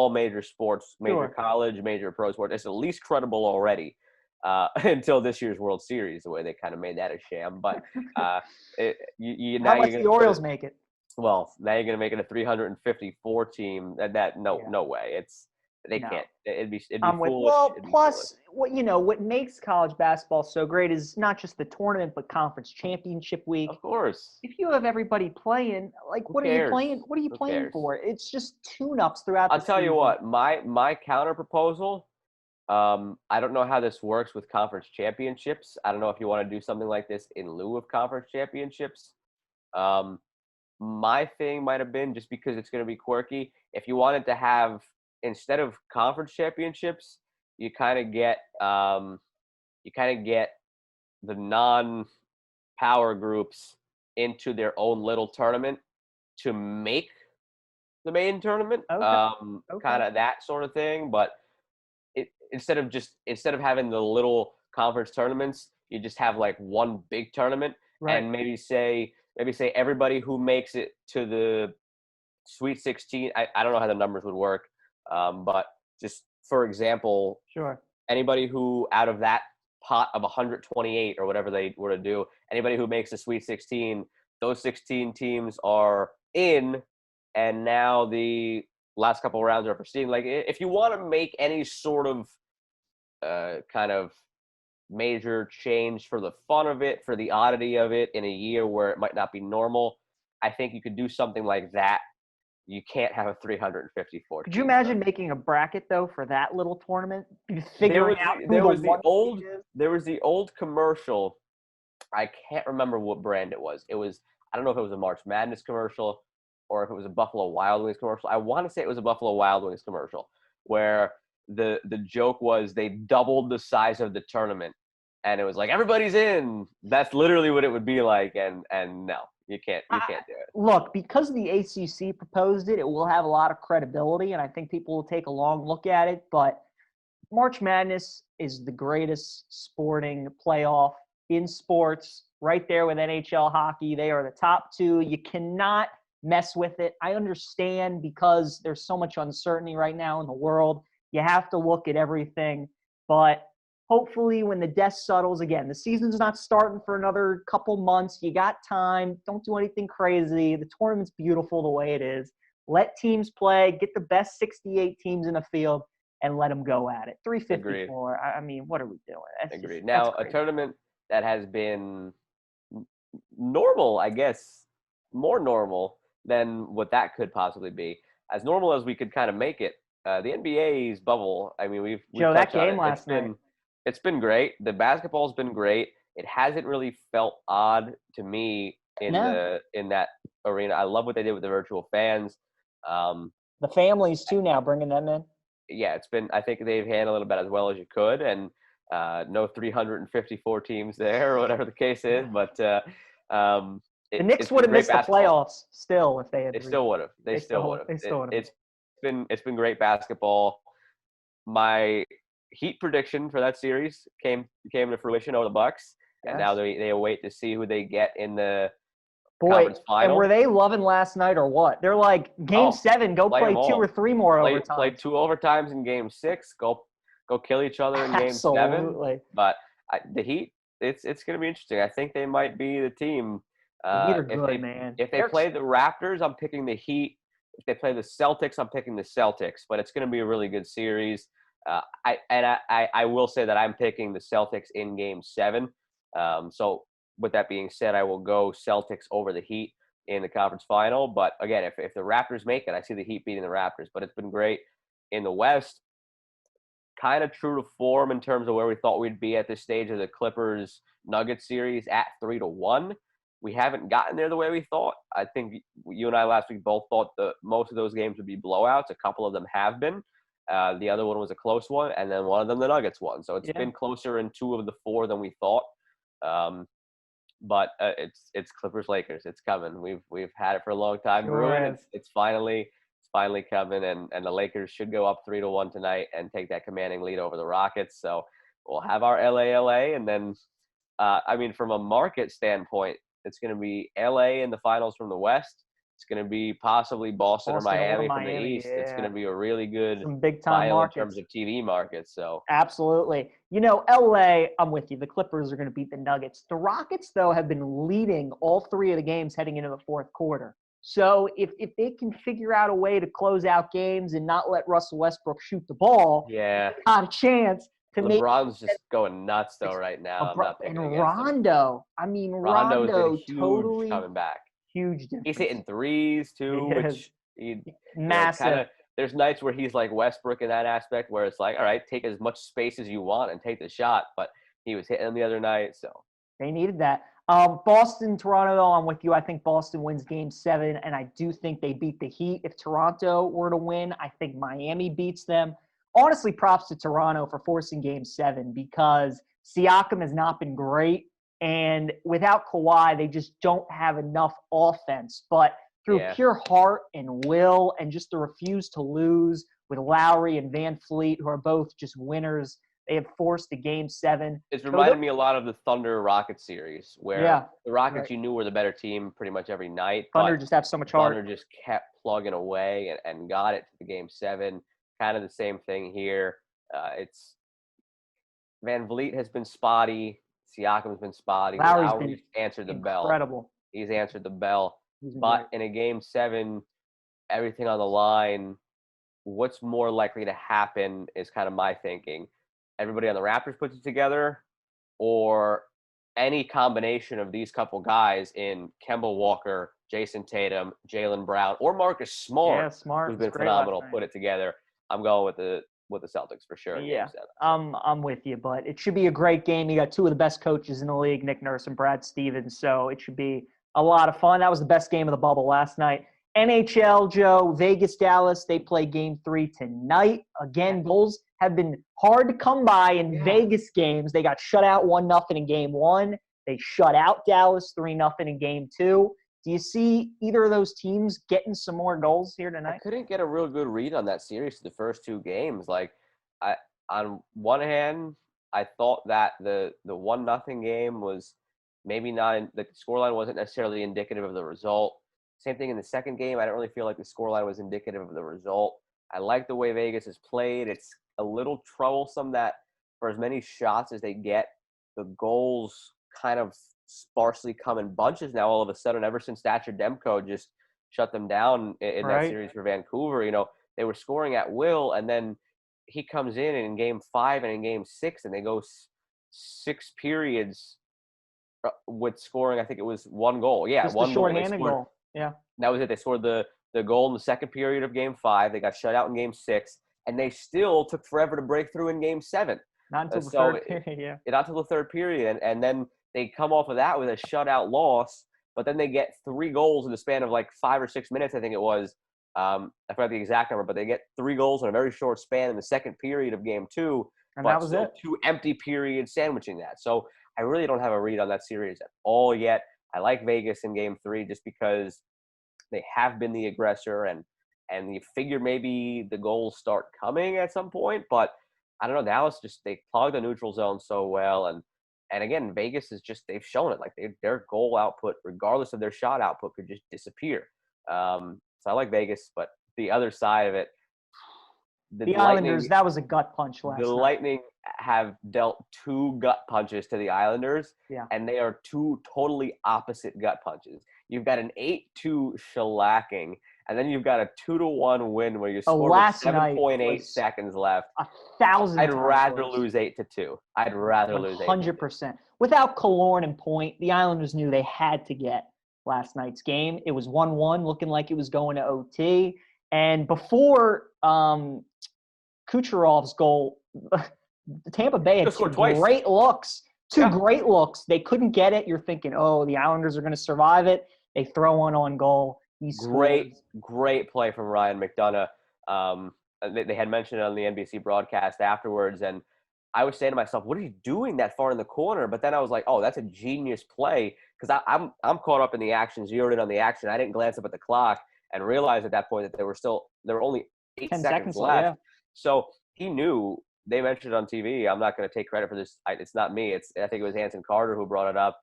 major sports, major college, major pro sports. It's the least credible already until this year's World Series, the way they kind of made that a sham. But how much the Orioles make it? Well, now you're going to make it a 354 team. No way. They can't. It'd be foolish. Well, plus, what makes college basketball so great is not just the tournament, but conference championship week. Of course. If you have everybody playing, what are you playing? What are you playing for? It's just tune-ups throughout the season. I'll tell you what, my counter proposal, I don't know how this works with conference championships. I don't know if you want to do something like this in lieu of conference championships. My thing might have been, just because it's going to be quirky, if you wanted to have, instead of conference championships, you kind of get the non-power groups into their own little tournament to make the main tournament, Okay. kind of that sort of thing. But instead of having the little conference tournaments, you just have like one big tournament, Right. and maybe say everybody who makes it to the Sweet 16. I don't know how the numbers would work, but just for example, Sure. anybody who out of that pot of 128 or whatever they were to do, anybody who makes the Sweet 16, those 16 teams are in, and now the last couple of rounds are proceeding. Like, if you want to make any sort of kind of major change for the fun of it, for the oddity of it, in a year where it might not be normal, I think you could do something like that. You can't have a 354. Could you imagine making a bracket though for that little tournament? Figuring out who there was the the old commercial. I can't remember what brand it was. I don't know if it was a March Madness commercial or if it was a Buffalo Wild Wings commercial. I want to say it was a Buffalo Wild Wings commercial where the joke was they doubled the size of the tournament, and it was like, everybody's in. That's literally what it would be like, and no. You can't do it. Look, because the ACC proposed it, it will have a lot of credibility, and I think people will take a long look at it. But March Madness is the greatest sporting playoff in sports, right there with NHL hockey. They are the top two. You cannot mess with it. I understand because there's so much uncertainty right now in the world. You have to look at everything. But hopefully when the dust settles, again, the season's not starting for another couple months. You got time. Don't do anything crazy. The tournament's beautiful the way it is. Let teams play. Get the best 68 teams in the field and let them go at it. 354. Agreed. I mean, what are we doing? Agreed. Now, a tournament that has been normal, I guess, more normal than what that could possibly be. As normal as we could kind of make it. The NBA's bubble, I mean, we've Joe, that game last night. It's been great. The basketball's been great. It hasn't really felt odd to me in that arena. I love what they did with the virtual fans. The families too now, bringing them in. Yeah, I think they've handled it about as well as you could, and no 354 teams there or whatever the case is. But the Knicks would have missed the playoffs still if they had. They still would have. They still would have. It's been great basketball. My Heat prediction for that series came to fruition over the Bucks, and now they await to see who they get in the conference final. And were they loving last night or what? They're like, Game 7, go play 2 or 3 more overtimes. Play 2 overtimes in Game 6. Go kill each other in Game 7. Absolutely. But the Heat, it's going to be interesting. I think they might be the team. The Heat are good, man. If they play the Raptors, I'm picking the Heat. If they play the Celtics, I'm picking the Celtics. But it's going to be a really good series. I will say that I'm picking the Celtics in Game 7. So with that being said, I will go Celtics over the Heat in the conference final. But again, if the Raptors make it, I see the Heat beating the Raptors. But it's been great in the West. Kind of true to form in terms of where we thought we'd be at this stage of the Clippers-Nuggets series at 3-1. We haven't gotten there the way we thought. I think you and I last week both thought that most of those games would be blowouts. A couple of them have been. The other one was a close one, and then one of them the Nuggets won. So it's been closer in 2 of the 4 than we thought. But it's Clippers-Lakers. It's coming. We've had it for a long time brewing. It's finally coming, and the Lakers should go up 3-1 tonight and take that commanding lead over the Rockets. So we'll have our LA, and then I mean, from a market standpoint, it's going to be LA in the finals from the West. It's going to be possibly Boston or Miami from the East. Yeah. It's going to be a really good big-time markets in terms of TV markets. So absolutely. You know, LA, I'm with you. The Clippers are going to beat the Nuggets. The Rockets, though, have been leading all 3 of the games heading into the 4th quarter. So if they can figure out a way to close out games and not let Russell Westbrook shoot the ball, got a chance to make. LeBron's just going nuts, though, right now. And Rondo. I mean, Rondo totally coming back. Huge difference. He's hitting threes too, which massive. There's nights where he's like Westbrook in that aspect, where it's like, all right, take as much space as you want and take the shot. But he was hitting them the other night, so they needed that. Boston, Toronto, though, I'm with you. I think Boston wins Game 7, and I do think they beat the Heat. If Toronto were to win, I think Miami beats them. Honestly, props to Toronto for forcing Game 7 because Siakam has not been great. And without Kawhi, they just don't have enough offense. But through Yeah. pure heart and will and just the refuse to lose with Lowry and Van Fleet, who are both just winners. They have forced the Game 7. It's reminded me a lot of the Thunder Rockets series, where the Rockets right. you knew were the better team pretty much every night. Thunder but just have so much heart. Thunder just kept plugging away and got it to the Game 7. Kind of the same thing here. It's Van Vliet has been spotty. Siakam's been spotty. Lowry's been answered the incredible. bell. He's answered the bell. But in a Game 7, everything on the line, what's more likely to happen is kind of my thinking. Everybody on the Raptors puts it together, or any combination of these couple guys in Kemba Walker, Jason Tatum, Jaylen Brown, or Marcus Smart, who's been phenomenal, put it together. I'm going with the Celtics for sure in Game 7. I'm with you, but it should be a great game. You got two of the best coaches in the league, Nick Nurse and Brad Stevens, so it should be a lot of fun. That was the best game of the bubble last night. NHL, Joe, Vegas, Dallas, they play Game 3 tonight. Again, goals have been hard to come by in Vegas games. They got shut out 1-0 in Game 1. They shut out Dallas 3-0 in Game 2. Do you see either of those teams getting some more goals here tonight? I couldn't get a real good read on that series the first two games. Like, on one hand, I thought that the 1-0 game was maybe not – the scoreline wasn't necessarily indicative of the result. Same thing in the second game. I don't really feel like the scoreline was indicative of the result. I like the way Vegas has played. It's a little troublesome that for as many shots as they get, the goals kind of sparsely come in bunches now all of a sudden, ever since Thatcher Demko just shut them down in that series for Vancouver. You know, they were scoring at will, and then he comes in Game 5 and in Game 6, and they go 6 periods with scoring, I think it was 1 goal. Yeah, just one a shorthanded goal. Yeah. That was it. They scored the goal in the second period of Game 5. They got shut out in Game 6, and they still took forever to break through in Game 7. Not until the third period, Not until the third period, and then they come off of that with a shutout loss, but then they get 3 goals in the span of like 5 or 6 minutes, I think it was. I forgot the exact number, but they get 3 goals in a very short span in the second period of Game 2. And that was it. 2 empty periods sandwiching that. So I really don't have a read on that series at all yet. I like Vegas in Game 3 just because they have been the aggressor, and you figure maybe the goals start coming at some point. But I don't know. Dallas they plug the neutral zone so well, and again, Vegas is just, they've shown it. Like their goal output, regardless of their shot output, could just disappear. So I like Vegas, but the other side of it, the Islanders, that was a gut punch last night. The Lightning have dealt 2 gut punches to the Islanders, and they are 2 totally opposite gut punches. You've got an 8-2 shellacking, and then you've got a 2-1 win where you scored with 7.8 seconds left. 1,000 I'd rather lose 8-2. I'd rather lose 100%. Without Killorn and Point, the Islanders knew they had to get last night's game. It was 1-1, looking like it was going to OT. And before Kucherov's goal, Tampa Bay had 2 great looks. 2 great looks. They couldn't get it. You're thinking, oh, the Islanders are going to survive it. They throw one on goal. Great play from Ryan McDonough. They had mentioned it on the NBC broadcast afterwards, and I was saying to myself, what are you doing that far in the corner? But then I was like, oh, that's a genius play, because I'm caught up in the action, zeroed in on the action. I didn't glance up at the clock and realize at that point that there were only 8 seconds left. Yeah. So he knew. They mentioned it on TV. I'm not going to take credit for this. It's not me. I think it was Hanson Carter who brought it up.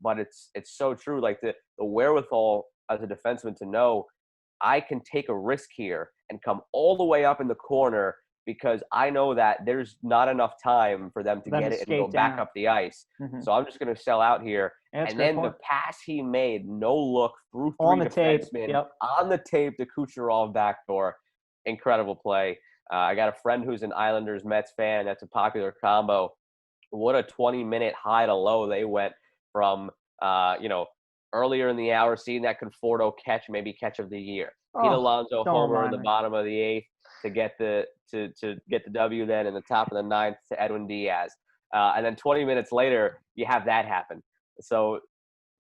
But it's so true. Like the wherewithal as a defenseman to know I can take a risk here and come all the way up in the corner because I know that there's not enough time for them to get it and go back up the ice. Mm-hmm. So I'm just going to sell out here. And then the pass he made, no look through 3 defensemen on the tape to Kucherov backdoor. Incredible play. I got a friend who's an Islanders-Mets fan. That's a popular combo. What a 20-minute high to low they went from, earlier in the hour, seeing that Conforto catch, maybe catch of the year. Pete Alonso homer in the bottom of the 8th to get the W then in the top of the 9th to Edwin Diaz. And then 20 minutes later, you have that happen. So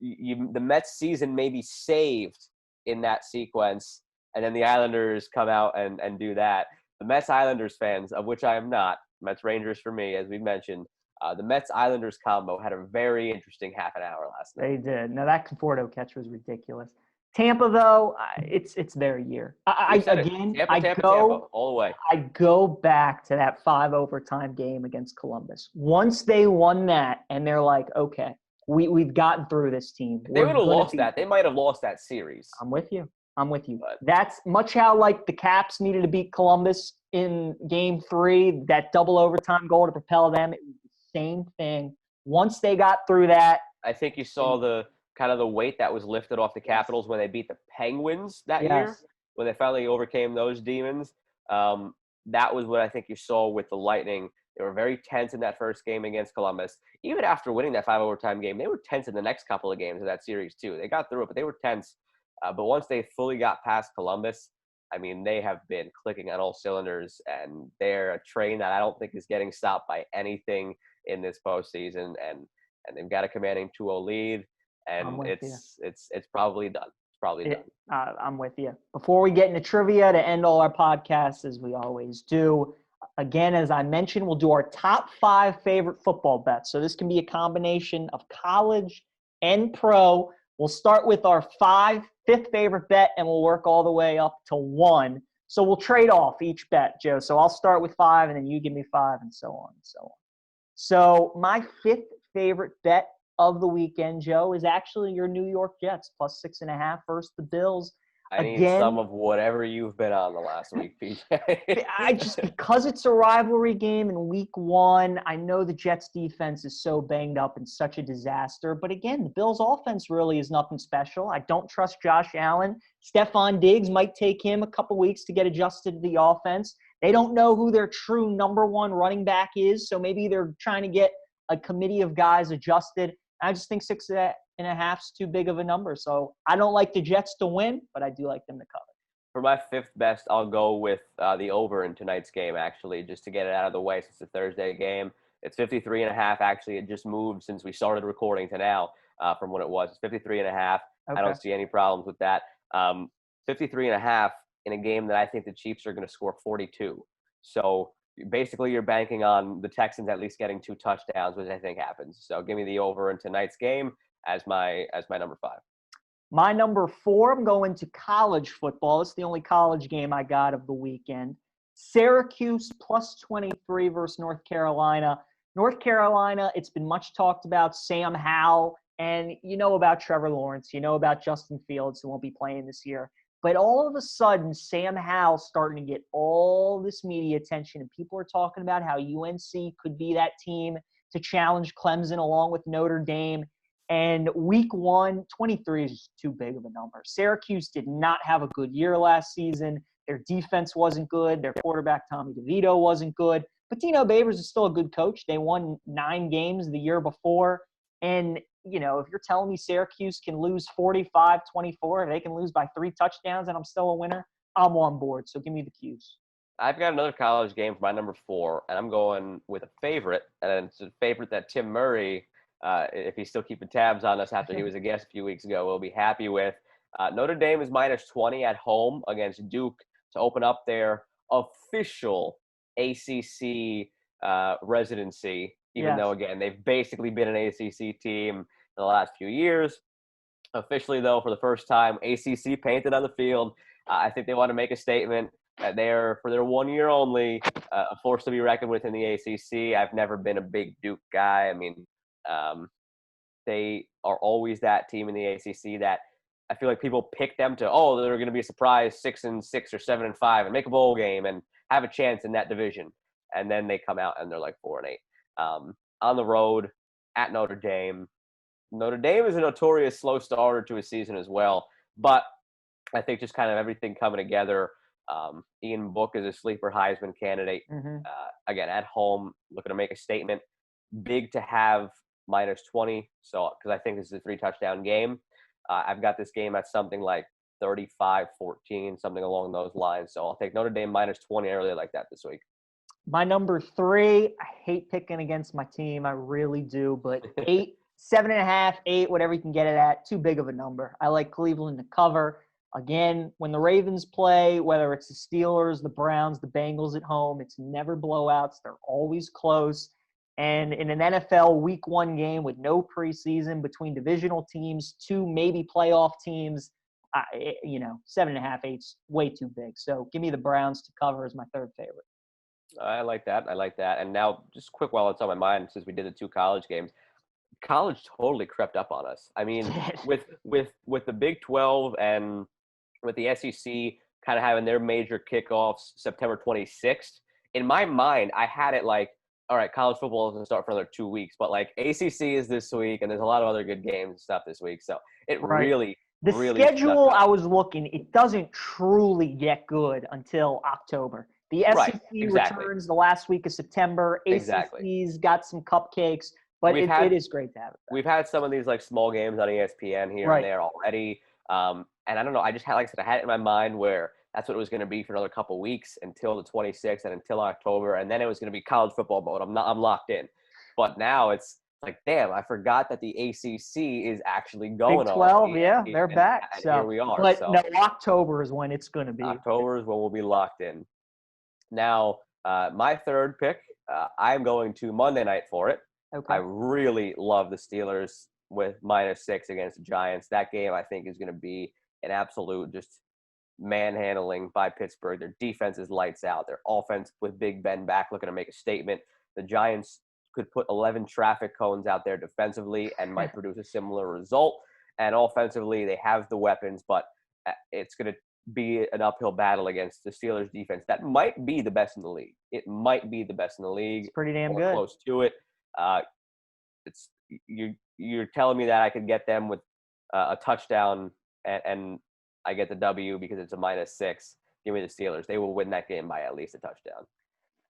the Mets season may be saved in that sequence, and then the Islanders come out and do that. The Mets-Islanders fans, of which I am not, Mets-Rangers for me, as we mentioned, the Mets-Islanders combo had a very interesting half an hour last night. They did. Now, that Conforto catch was ridiculous. Tampa, though, it's their year. Tampa, all the way. I go back to that 5 overtime game against Columbus. Once they won that, and they're like, okay, we've gotten through this team. If they would have lost that, they might have lost that series. I'm with you. But That's much how like the Caps needed to beat Columbus in Game 3. That double overtime goal to propel them. It was the same thing. Once they got through that, I think you saw the kind of the weight that was lifted off the Capitals when they beat the Penguins that year, when they finally overcame those demons. That was what I think you saw with the Lightning. They were very tense in that first game against Columbus. Even after winning that 5 overtime game, they were tense in the next couple of games of that series too. They got through it, but they were tense. But once they fully got past Columbus, I mean, they have been clicking on all cylinders, and they're a train that I don't think is getting stopped by anything in this postseason. And they've got a commanding 2-0 lead, and it's probably done. It's probably done. I'm with you. Before we get into trivia to end all our podcasts, as we always do, again, as I mentioned, we'll do our top 5 favorite football bets. So this can be a combination of college and pro. We'll start with our 5th favorite bet, and we'll work all the way up to 1. So we'll trade off each bet, Joe. So I'll start with 5, and then you give me 5, and so on and so on. So my 5th favorite bet of the weekend, Joe, is actually your New York Jets, plus 6.5 versus the Bills. I need some of whatever you've been on the last week, PJ. Because it's a rivalry game in week 1, I know the Jets defense is so banged up and such a disaster. But again, the Bills offense really is nothing special. I don't trust Josh Allen. Stephon Diggs might take him a couple weeks to get adjusted to the offense. They don't know who their true number 1 running back is, so maybe they're trying to get a committee of guys adjusted. I just think 6.5 is too big of a number. So I don't like the Jets to win, but I do like them to cover. For my 5th best, I'll go with the over in tonight's game, actually, just to get it out of the way since it's a Thursday game. It's 53.5. Actually, it just moved since we started recording to now from what it was. It's 53.5. Okay. I don't see any problems with that. 53.5 in a game that I think the Chiefs are going to score 42. So basically, you're banking on the Texans at least getting 2 touchdowns, which I think happens. So give me the over in tonight's game as my number 5. My number 4, I'm going to college football. It's the only college game I got of the weekend. Syracuse plus 23 versus North Carolina. North Carolina, it's been much talked about, Sam Howell, and you know about Trevor Lawrence. You know about Justin Fields, who won't be playing this year. But all of a sudden, Sam Howell's starting to get all this media attention, and people are talking about how UNC could be that team to challenge Clemson along with Notre Dame. And week 1, 23 is just too big of a number. Syracuse did not have a good year last season. Their defense wasn't good. Their quarterback, Tommy DeVito, wasn't good. But Dino Babers is still a good coach. They won 9 games the year before. And, you know, if you're telling me Syracuse can lose 45-24, they can lose by 3 touchdowns and I'm still a winner, I'm on board. So give me the cues. I've got another college game for my number 4, and I'm going with a favorite. And it's a favorite that Tim Murray, if he's still keeping tabs on us after he was a guest a few weeks ago, will be happy with. Notre Dame is minus 20 at home against Duke to open up their official ACC residency, even though, again, they've basically been an ACC team in the last few years. Officially, though, for the first time, ACC painted on the field. I think they want to make a statement that they're, for their 1 year only, a force to be reckoned with in the ACC. I've never been a big Duke guy. I mean, they are always that team in the ACC that I feel like people pick them to, they're going to be a surprise 6-6 or 7-5 and make a bowl game and have a chance in that division. And then they come out and they're like 4-8. On the road at Notre Dame. Notre Dame is a notorious slow starter to a season as well. But I think just kind of everything coming together. Ian Book is a sleeper Heisman candidate. Again, at home, looking to make a statement. Big to have minus 20. So, because I think this is a 3-touchdown game. I've got this game at something like 35-14, something along those lines. So I'll take Notre Dame minus 20. I really like that this week. My number 3, I hate picking against my team. I really do. But 8, 7.5, 8, whatever you can get it at, too big of a number. I like Cleveland to cover. Again, when the Ravens play, whether it's the Steelers, the Browns, the Bengals at home, it's never blowouts. They're always close. And in an NFL Week 1 game with no preseason between divisional teams, 2 maybe playoff teams, 7.5, 8's way too big. So give me the Browns to cover as my third favorite. I like that. And now, just quick while it's on my mind, since we did the 2 college games, college totally crept up on us. I mean, with the Big 12 and with the SEC kind of having their major kickoffs September 26th, in my mind, I had it like, all right, college football doesn't start for another 2 weeks, but like ACC is this week, and there's a lot of other good games and stuff this week. So it really The really schedule, I was looking, it doesn't truly get good until October. The SEC returns the last week of September. ACC's got some cupcakes, but it is great to have it. We've had some of these like small games on ESPN here and there already. And I don't know, I just had, like I said, I had it in my mind where that's what it was going to be for another couple of weeks until the 26th and until October. And then it was going to be college football mode. I'm locked in. But now it's like, damn, I forgot that the ACC is actually going on. Big 12, they're back. So here we are. But no, October is when it's going to be. October is when we'll be locked in. Now, my third pick, I'm going to Monday night for it. Okay. I really love the Steelers with -6 against the Giants. That game, I think, is going to be an absolute just manhandling by Pittsburgh. Their defense is lights out. Their offense with Big Ben back looking to make a statement. The Giants could put 11 traffic cones out there defensively and might produce a similar result. And offensively, they have the weapons, but it's going to be an uphill battle against the Steelers defense. That might be the best in the league. It might be the best in the league. It's pretty damn good. Close to it. You're telling me that I could get them with a touchdown and I get the W because it's a -6. Give me the Steelers. They will win that game by at least a touchdown.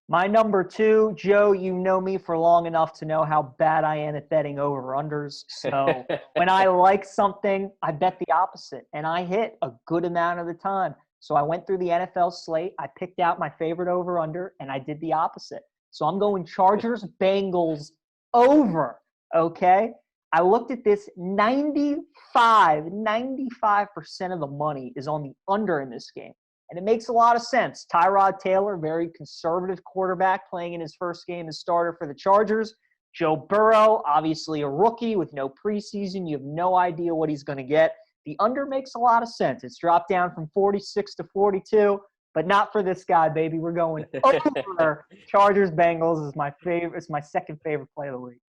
My number 2, Joe, you know me for long enough to know how bad I am at betting over-unders. So when I like something, I bet the opposite, and I hit a good amount of the time. So I went through the NFL slate, I picked out my favorite over-under, and I did the opposite. So I'm going Chargers-Bengals over, okay? I looked at this, 95% of the money is on the under in this game. And it makes a lot of sense. Tyrod Taylor, very conservative quarterback, playing in his first game as starter for the Chargers. Joe Burrow, obviously a rookie with no preseason. You have no idea what he's going to get. The under makes a lot of sense. It's dropped down from 46 to 42, but not for this guy, baby. We're going over. Chargers-Bengals is my favorite. It's my second favorite play of the week.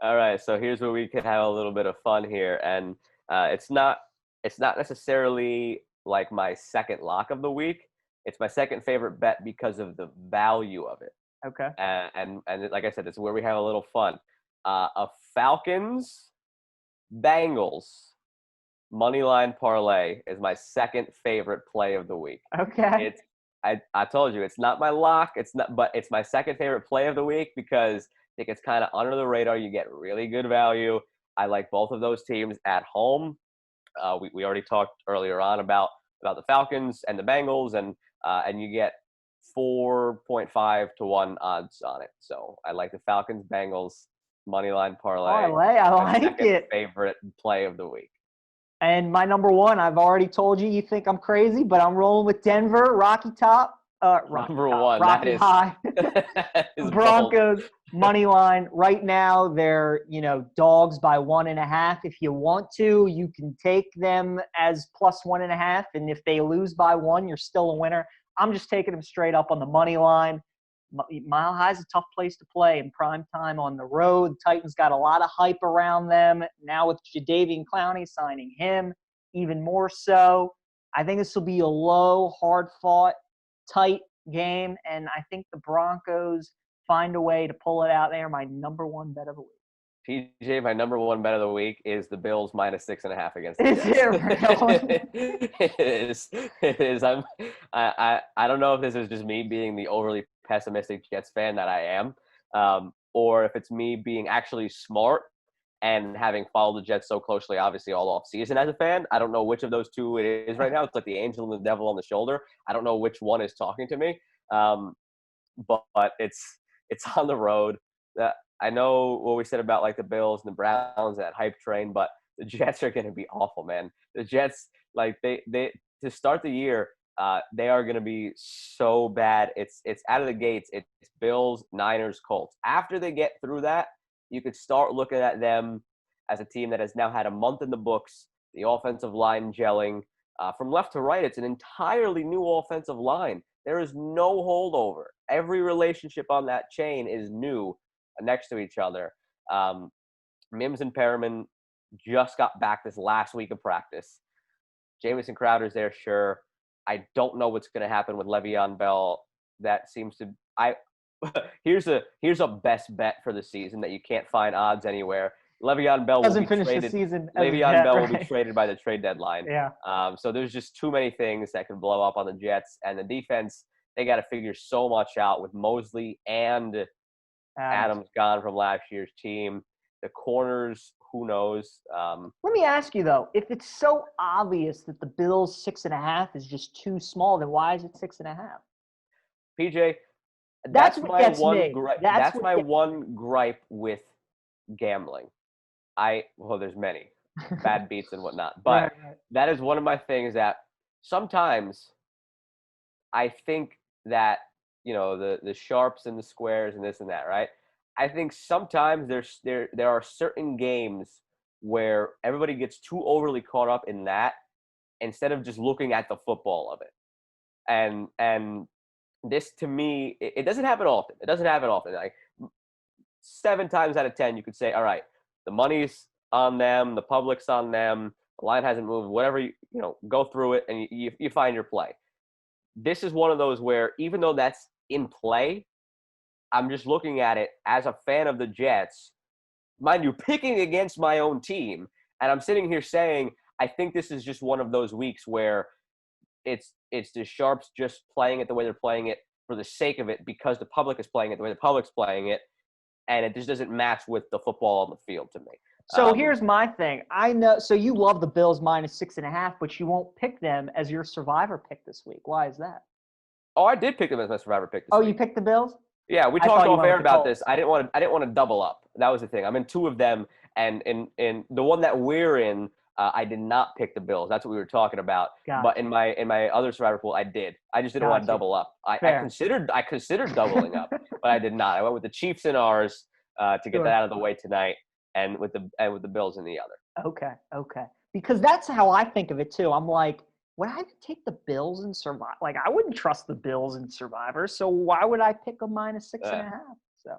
All right, so here's where we can have a little bit of fun here, and it's not necessarily like my second lock of the week. It's my second favorite bet because of the value of it. Okay. And like I said, it's where we have a little fun. A Falcons-Bengals moneyline parlay is my second favorite play of the week. Okay. I told you it's not my lock. But it's my second favorite play of the week because I think it's kind of under the radar. You get really good value. I like both of those teams at home. We already talked earlier on about the Falcons and the Bengals, and you get 4.5 to 1 odds on it. So I like the Falcons-Bengals moneyline parlay. I like it. Favorite play of the week. And my number 1, I've already told you think I'm crazy, but I'm rolling with Denver, Rocky High. Broncos money line. Right now, they're dogs by 1.5. If you want to, you can take them as plus 1.5, and if they lose by 1, you're still a winner. I'm just taking them straight up on the money line. Mile High is a tough place to play in prime time on the road. The Titans got a lot of hype around them. Now with Jadeveon Clowney signing him, even more so. I think this will be a low, hard-fought, tight game, and I think the Broncos find a way to pull it out there. My number 1 bet of the week. PJ, my number 1 bet of the week is the Bills -6.5 against the Jets. Is it really? It is. I don't know if this is just me being the overly pessimistic Jets fan that I am, or if it's me being actually smart and having followed the Jets so closely, obviously all off season as a fan. I don't know which of those two it is right now. It's like the angel and the devil on the shoulder. I don't know which one is talking to me, but it's on the road. I know what we said about like the Bills and the Browns, that hype train, but the Jets are going to be awful, man. The Jets, like they to start the year, they are going to be so bad. It's out of the gates. It's Bills, Niners, Colts. After they get through that, you could start looking at them as a team that has now had a month in the books, the offensive line gelling, From left to right, it's an entirely new offensive line. There is no holdover. Every relationship on that chain is new next to each other. Mims and Perriman just got back this last week of practice. Jamison Crowder's there, sure. I don't know what's going to happen with Le'Veon Bell. That seems to here's a best bet for the season that you can't find odds anywhere. Le'Veon Bell doesn't finish the season. Le'Veon Bell will be traded by the trade deadline. Yeah. So there's just too many things that can blow up on the Jets, and the defense, they got to figure so much out with Mosley and Adams gone from last year's team. The corners, who knows? Let me ask you though, if it's so obvious that the Bills 6.5 is just too small, then why is it 6.5? PJ, that's what gets me. That's my one gripe with gambling. There's many bad beats and whatnot, but right. That is one of my things that sometimes I think that, the sharps and the squares and this and that, right? I think sometimes there are certain games where everybody gets too overly caught up in that instead of just looking at the football of it. And this, to me, it doesn't happen often. It doesn't happen often. Like 7 times out of 10, you could say, all right, the money's on them, the public's on them, the line hasn't moved, whatever, go through it and you find your play. This is one of those where even though that's in play, I'm just looking at it as a fan of the Jets, mind you, picking against my own team. And I'm sitting here saying, I think this is just one of those weeks where it's the sharps just playing it the way they're playing it for the sake of it because the public is playing it the way the public's playing it. And it just doesn't match with the football on the field to me. So here's my thing. I know. So you love the Bills minus 6.5, but you won't pick them as your survivor pick this week. Why is that? Oh, I did pick them as my survivor pick this week. You picked the Bills? Yeah, we talked off air about this. I didn't want to double up. That was the thing. I'm in 2 of them, and in the one that we're in, I did not pick the Bills. That's what we were talking about. But in my other survivor pool, I did. I just didn't want to double up. I considered doubling up, but I did not. I went with the Chiefs in ours to get that out of the way tonight, and with the Bills in the other. Okay. Because that's how I think of it too. I'm like, would I take the Bills in Survivor? Like, I wouldn't trust the Bills in Survivor, so why would I pick a minus 6.5? So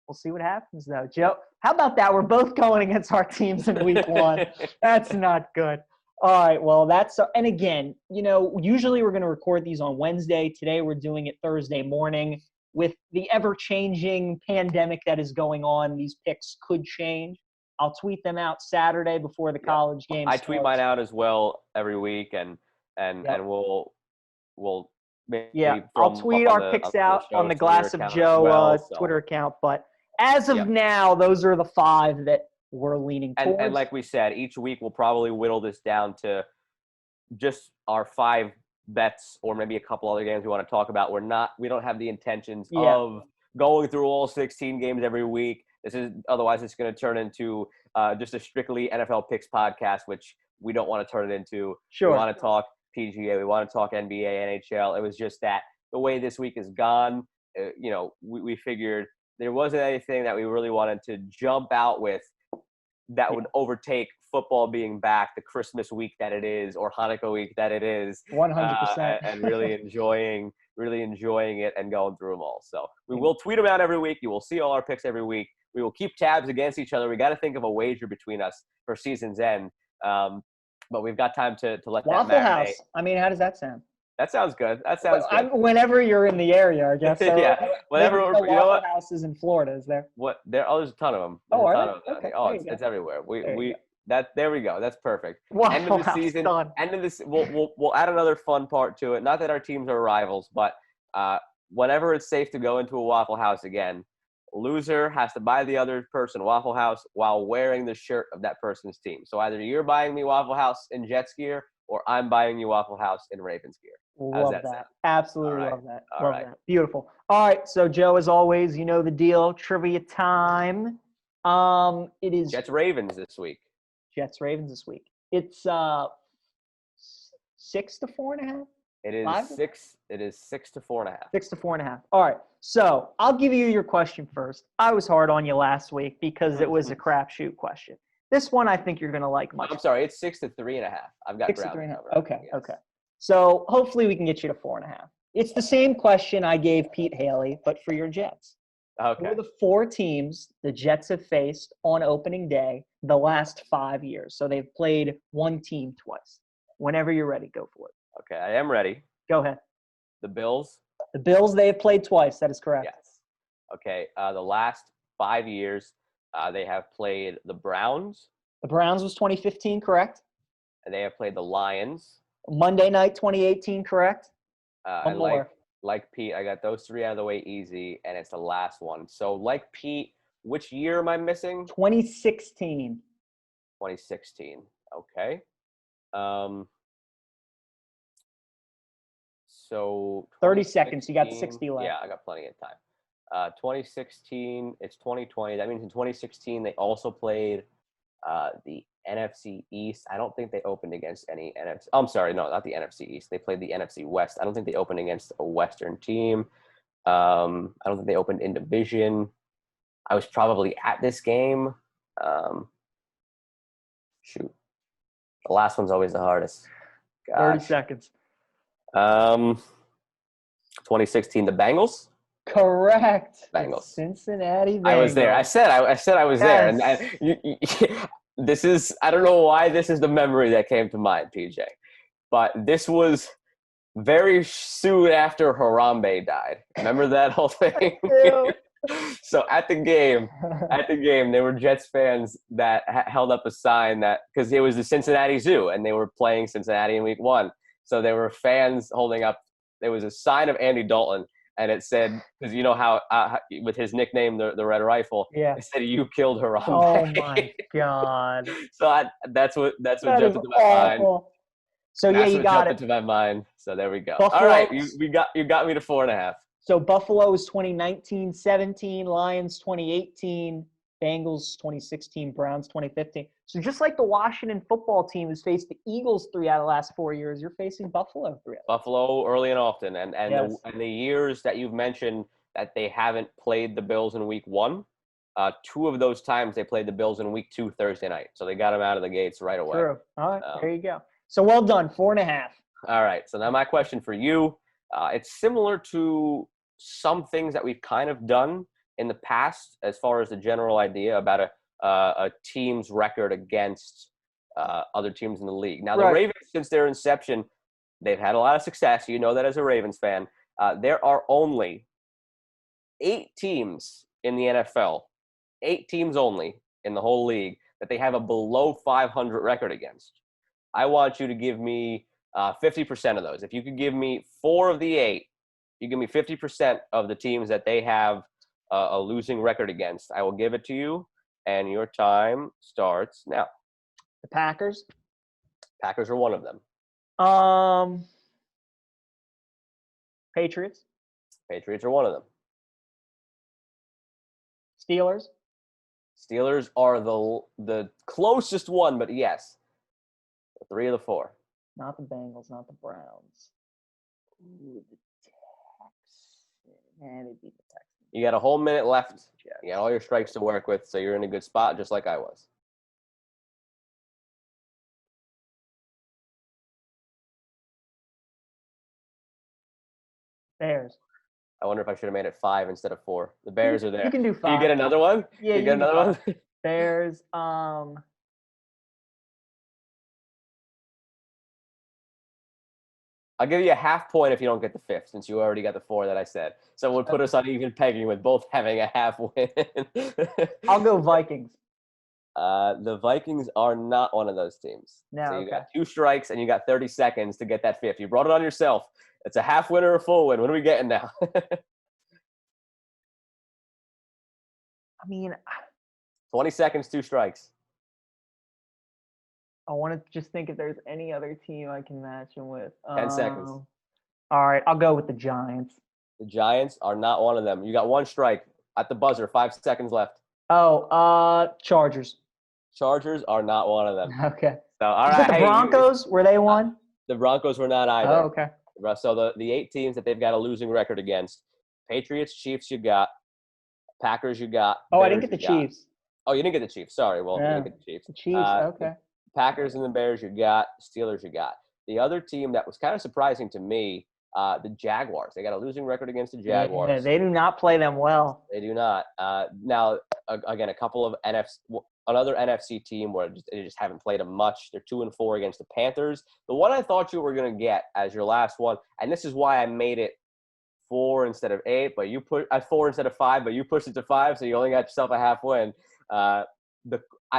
we'll see what happens, though. Joe, how about that? We're both going against our teams in week 1. That's not good. All right, well, and again, usually we're going to record these on Wednesday. Today we're doing it Thursday morning. With the ever-changing pandemic that is going on, these picks could change. I'll tweet them out Saturday before the college game starts. I tweet mine out as well every week, and we'll I'll tweet our picks out on the Glass of Joe Twitter account. But as of now, those are the 5 that we're leaning towards. And like we said, each week we'll probably whittle this down to just our 5 bets, or maybe a couple other games we want to talk about. We don't have the intentions of going through all 16 games every week. Otherwise it's going to turn into just a strictly NFL picks podcast, which we don't want to turn it into. Sure. We want to talk PGA. We want to talk NBA, NHL. It was just that the way this week is gone, we figured there wasn't anything that we really wanted to jump out with that would overtake football being back, the Christmas week that it is, or Hanukkah week that it is. 100%. And really enjoying it and going through them all. So we will tweet them out every week. You will see all our picks every week. We will keep tabs against each other. We got to think of a wager between us for season's end. But we've got time to let Waffle that marinate. House. I mean, how does that sound? That sounds good. Good. Whenever you're in the area, I guess. So yeah. Whenever Waffle Houses in Florida, is there? There's a ton of them. Okay. It's everywhere. There we go. That's perfect. Waffle End of the House season. done. End of this. We'll add another fun part to it. Not that our teams are rivals, but whenever it's safe to go into a Waffle House again, loser has to buy the other person Waffle House while wearing the shirt of that person's team. So either you're buying me Waffle House in Jets gear, or I'm buying you Waffle House in Ravens gear. Love that. Absolutely love that. Love that. Beautiful. All right. So, Joe, as always, you know the deal. Trivia time. It is Jets-Ravens this week. Jets-Ravens this week. It's 6 to 4.5. It is 5? 6. It is 6 to 4.5. 6 to 4.5. All right. So I'll give you your question first. I was hard on you last week because it was a crapshoot question. This one I think you're going to like much. I'm sorry, it's 6 to 3.5. I've got 6 to ground 3.5. covered. Okay, Yes. okay. So hopefully we can get you to 4.5. It's the same question I gave Pete Hailey, but for your Jets. Okay. Who are the 4 teams the Jets have faced on opening day the last 5 years? So they've played one team twice. Whenever you're ready, go for it. Okay, I am ready. Go ahead. The Bills. The Bills, they have played twice. That is correct. Yes. Okay, the last 5 years, they have played the Browns, The Browns was 2015, correct? and they have played the Lions. Monday night 2018, correct? One And more. like Pete, I got those 3 out of the way easy, and it's the last one. So like Pete, which year am I missing? 2016. 2016. Okay. So 30 seconds. You got 2016 60 left. Yeah, I got plenty of time. 2016, it's 2020. That means in 2016 they also played the NFC East. I don't think they opened against any NFC. I'm sorry, no, not the NFC East. They played the NFC West. I don't think they opened against a Western team. I don't think they opened in division. I was probably at this game. Shoot, the last one's always the hardest. 30 Gosh. seconds. 2016, the Bengals. Correct. Bengals. Cincinnati Bengals. I was there. I said I was there, and this is, I don't know why this is the memory that came to mind, PJ, but this was very soon after Harambe died. Remember that whole thing? So at the game, there were Jets fans that held up a sign that, because it was the Cincinnati Zoo, and they were playing Cincinnati in week 1. So there were fans holding up. There was a sign of Andy Dalton, and it said, because you know how with his nickname, the Red Rifle, Yeah. it said, "You killed Harambe." Oh my God. So that's what That jumped is into my mind. awful. So yeah, That's you what got jumped it. into my mind. So there we go. Buffalo- All right, you got me to 4.5. So Buffalo was 2019-17, Lions 2018, Bengals 2016, Browns 2015. So just like the Washington football team has faced the Eagles 3 out of the last 4 years, you're facing Buffalo 3 out of Buffalo early and often, and Yes. the years that you've mentioned that they haven't played the Bills in week 1, 2 of those times they played the Bills in week 2 Thursday night, so they got them out of the gates right away. True. All right, there you go. So well done, 4.5. All right, so now my question for you, it's similar to some things that we've kind of done in the past as far as the general idea about a team's record against other teams in the league. Now, the Right. Ravens, since their inception, they've had a lot of success. You know that as a Ravens fan. There are only 8 teams in the NFL, 8 teams only in the whole league that they have a below 500 record against. I want you to give me 50% of those. If you could give me 4 of the 8, you give me 50% of the teams that they have a losing record against. I will give it to you, and your time starts now. The Packers. Packers are one of them. Patriots. Patriots are one of them. Steelers. Steelers are the closest one, but yes. 3 of the 4. Not the Bengals, not the Browns. Ooh, the Texans. Man, they beat the Texans. You got a whole minute left. You got all your strikes to work with, so you're in a good spot, just like I was. Bears. I wonder if I should have made it 5 instead of 4. The Bears are there. You can do 5. Can you get another one? Yeah, Can you get can do another 5. one? Bears. I'll give you a half point if you don't get the 5th, since you already got the 4 that I said. So it would put us on even pegging with both having a half win. I'll go Vikings. The Vikings are not one of those teams. No, so you okay. got 2 strikes and you got 30 seconds to get that 5th. You brought it on yourself. It's a half win or a full win. What are we getting now? I mean, 20 seconds, 2 strikes. I want to just think if there's any other team I can match them with. 10 seconds. All right, I'll go with the Giants. The Giants are not one of them. You got 1 strike at the buzzer. 5 seconds left. Oh, Chargers. Chargers are not one of them. Okay. So, all Is right. it the Broncos? Were they one? The Broncos were not either. Oh, okay. So the 8 teams that they've got a losing record against: Patriots, Chiefs, you got Packers, you got. Oh, I Bears, didn't get the you got. Chiefs. Oh, you didn't get the Chiefs. Sorry. Well, you didn't get the Chiefs. The Chiefs, okay. Packers and the Bears you got. Steelers you got. The other team that was kind of surprising to me, the Jaguars. They got a losing record against the Jaguars. Yeah, they do not play them well. They do not. Now, again, a couple of another NFC team where they just haven't played them much. They're 2-4 against the Panthers. The one I thought you were going to get as your last one, and this is why I made it 4 instead of 8, but you put at 4 instead of 5, but you pushed it to 5, so you only got yourself a half win. I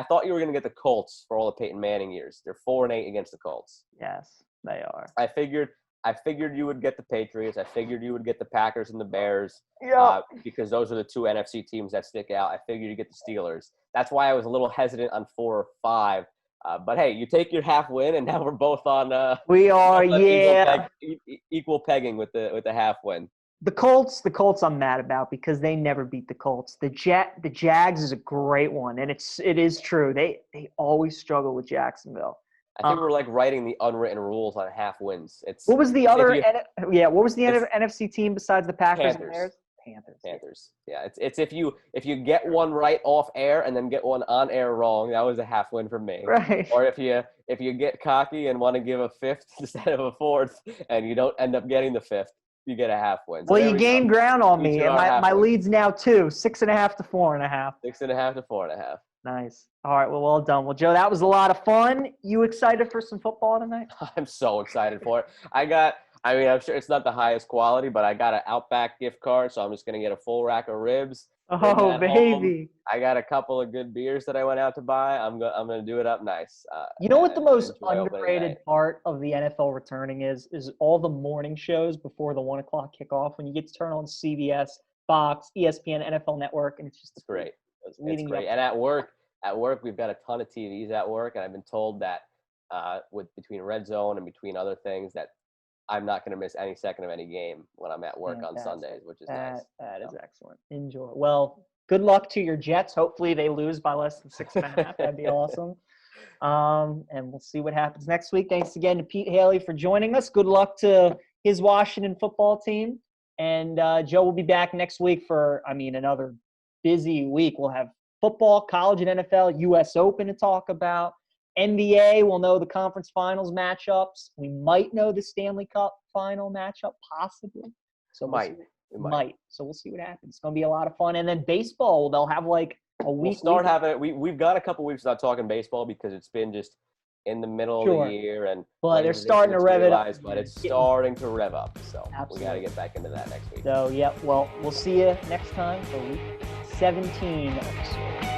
thought you were going to get the Colts for all the Peyton Manning years. They're 4-8 against the Colts. Yes, they are. I figured you would get the Patriots. I figured you would get the Packers and the Bears because those are the 2 NFC teams that stick out. I figured you'd get the Steelers. That's why I was a little hesitant on 4 or 5. But hey, you take your half win, and now we're both on. We are, equal pegging with the half win. The Colts I'm mad about because they never beat the Colts. The Jags is a great one, and it is true. They always struggle with Jacksonville. I think we're like writing the unwritten rules on half wins. What was the other NFC team besides the Packers and Bears? Panthers. Yeah, it's if you get one right off air and then get one on air wrong, that was a half win for me. Right. Or if you get cocky and want to give a 5th instead of a 4th, and you don't end up getting the 5th, you get a half win. So well, you gained ground on me, and my lead's now 2, 6.5 to 4.5. 6.5 to 4.5. Nice. All right, well done. Well, Joe, that was a lot of fun. You excited for some football tonight? I'm so excited for it. I'm sure it's not the highest quality, but I got an Outback gift card, so I'm just going to get a full rack of ribs. Oh, baby. Home. I got a couple of good beers that I went out to buy. I'm going to do it up nice. You know what the most underrated part of the NFL returning is all the morning shows before the 1 o'clock kickoff when you get to turn on CBS, Fox, ESPN, NFL Network, and it's great. It's great. And at work, we've got a ton of TVs at work, and I've been told that between Red Zone and between other things that I'm not going to miss any second of any game when I'm at work on Sundays, which is nice. That is excellent. Enjoy. Well, good luck to your Jets. Hopefully they lose by less than 6.5. That'd be awesome. And we'll see what happens next week. Thanks again to Pete Hailey for joining us. Good luck to his Washington football team. And Joe will be back next week for, another busy week. We'll have football, college and NFL, U.S. Open to talk about. NBA, we'll know the conference finals matchups. We might know the Stanley Cup final matchup, possibly. So might. So we'll see what happens. It's going to be a lot of fun. And then baseball, they'll have like a week. We'll start having it. We've got a couple weeks without talking baseball because it's been just in the middle of the year. But they're starting to rev it up. But it's starting to rev up. So absolutely. We got to get back into that next week. So, we'll see you next time for week 17 episode.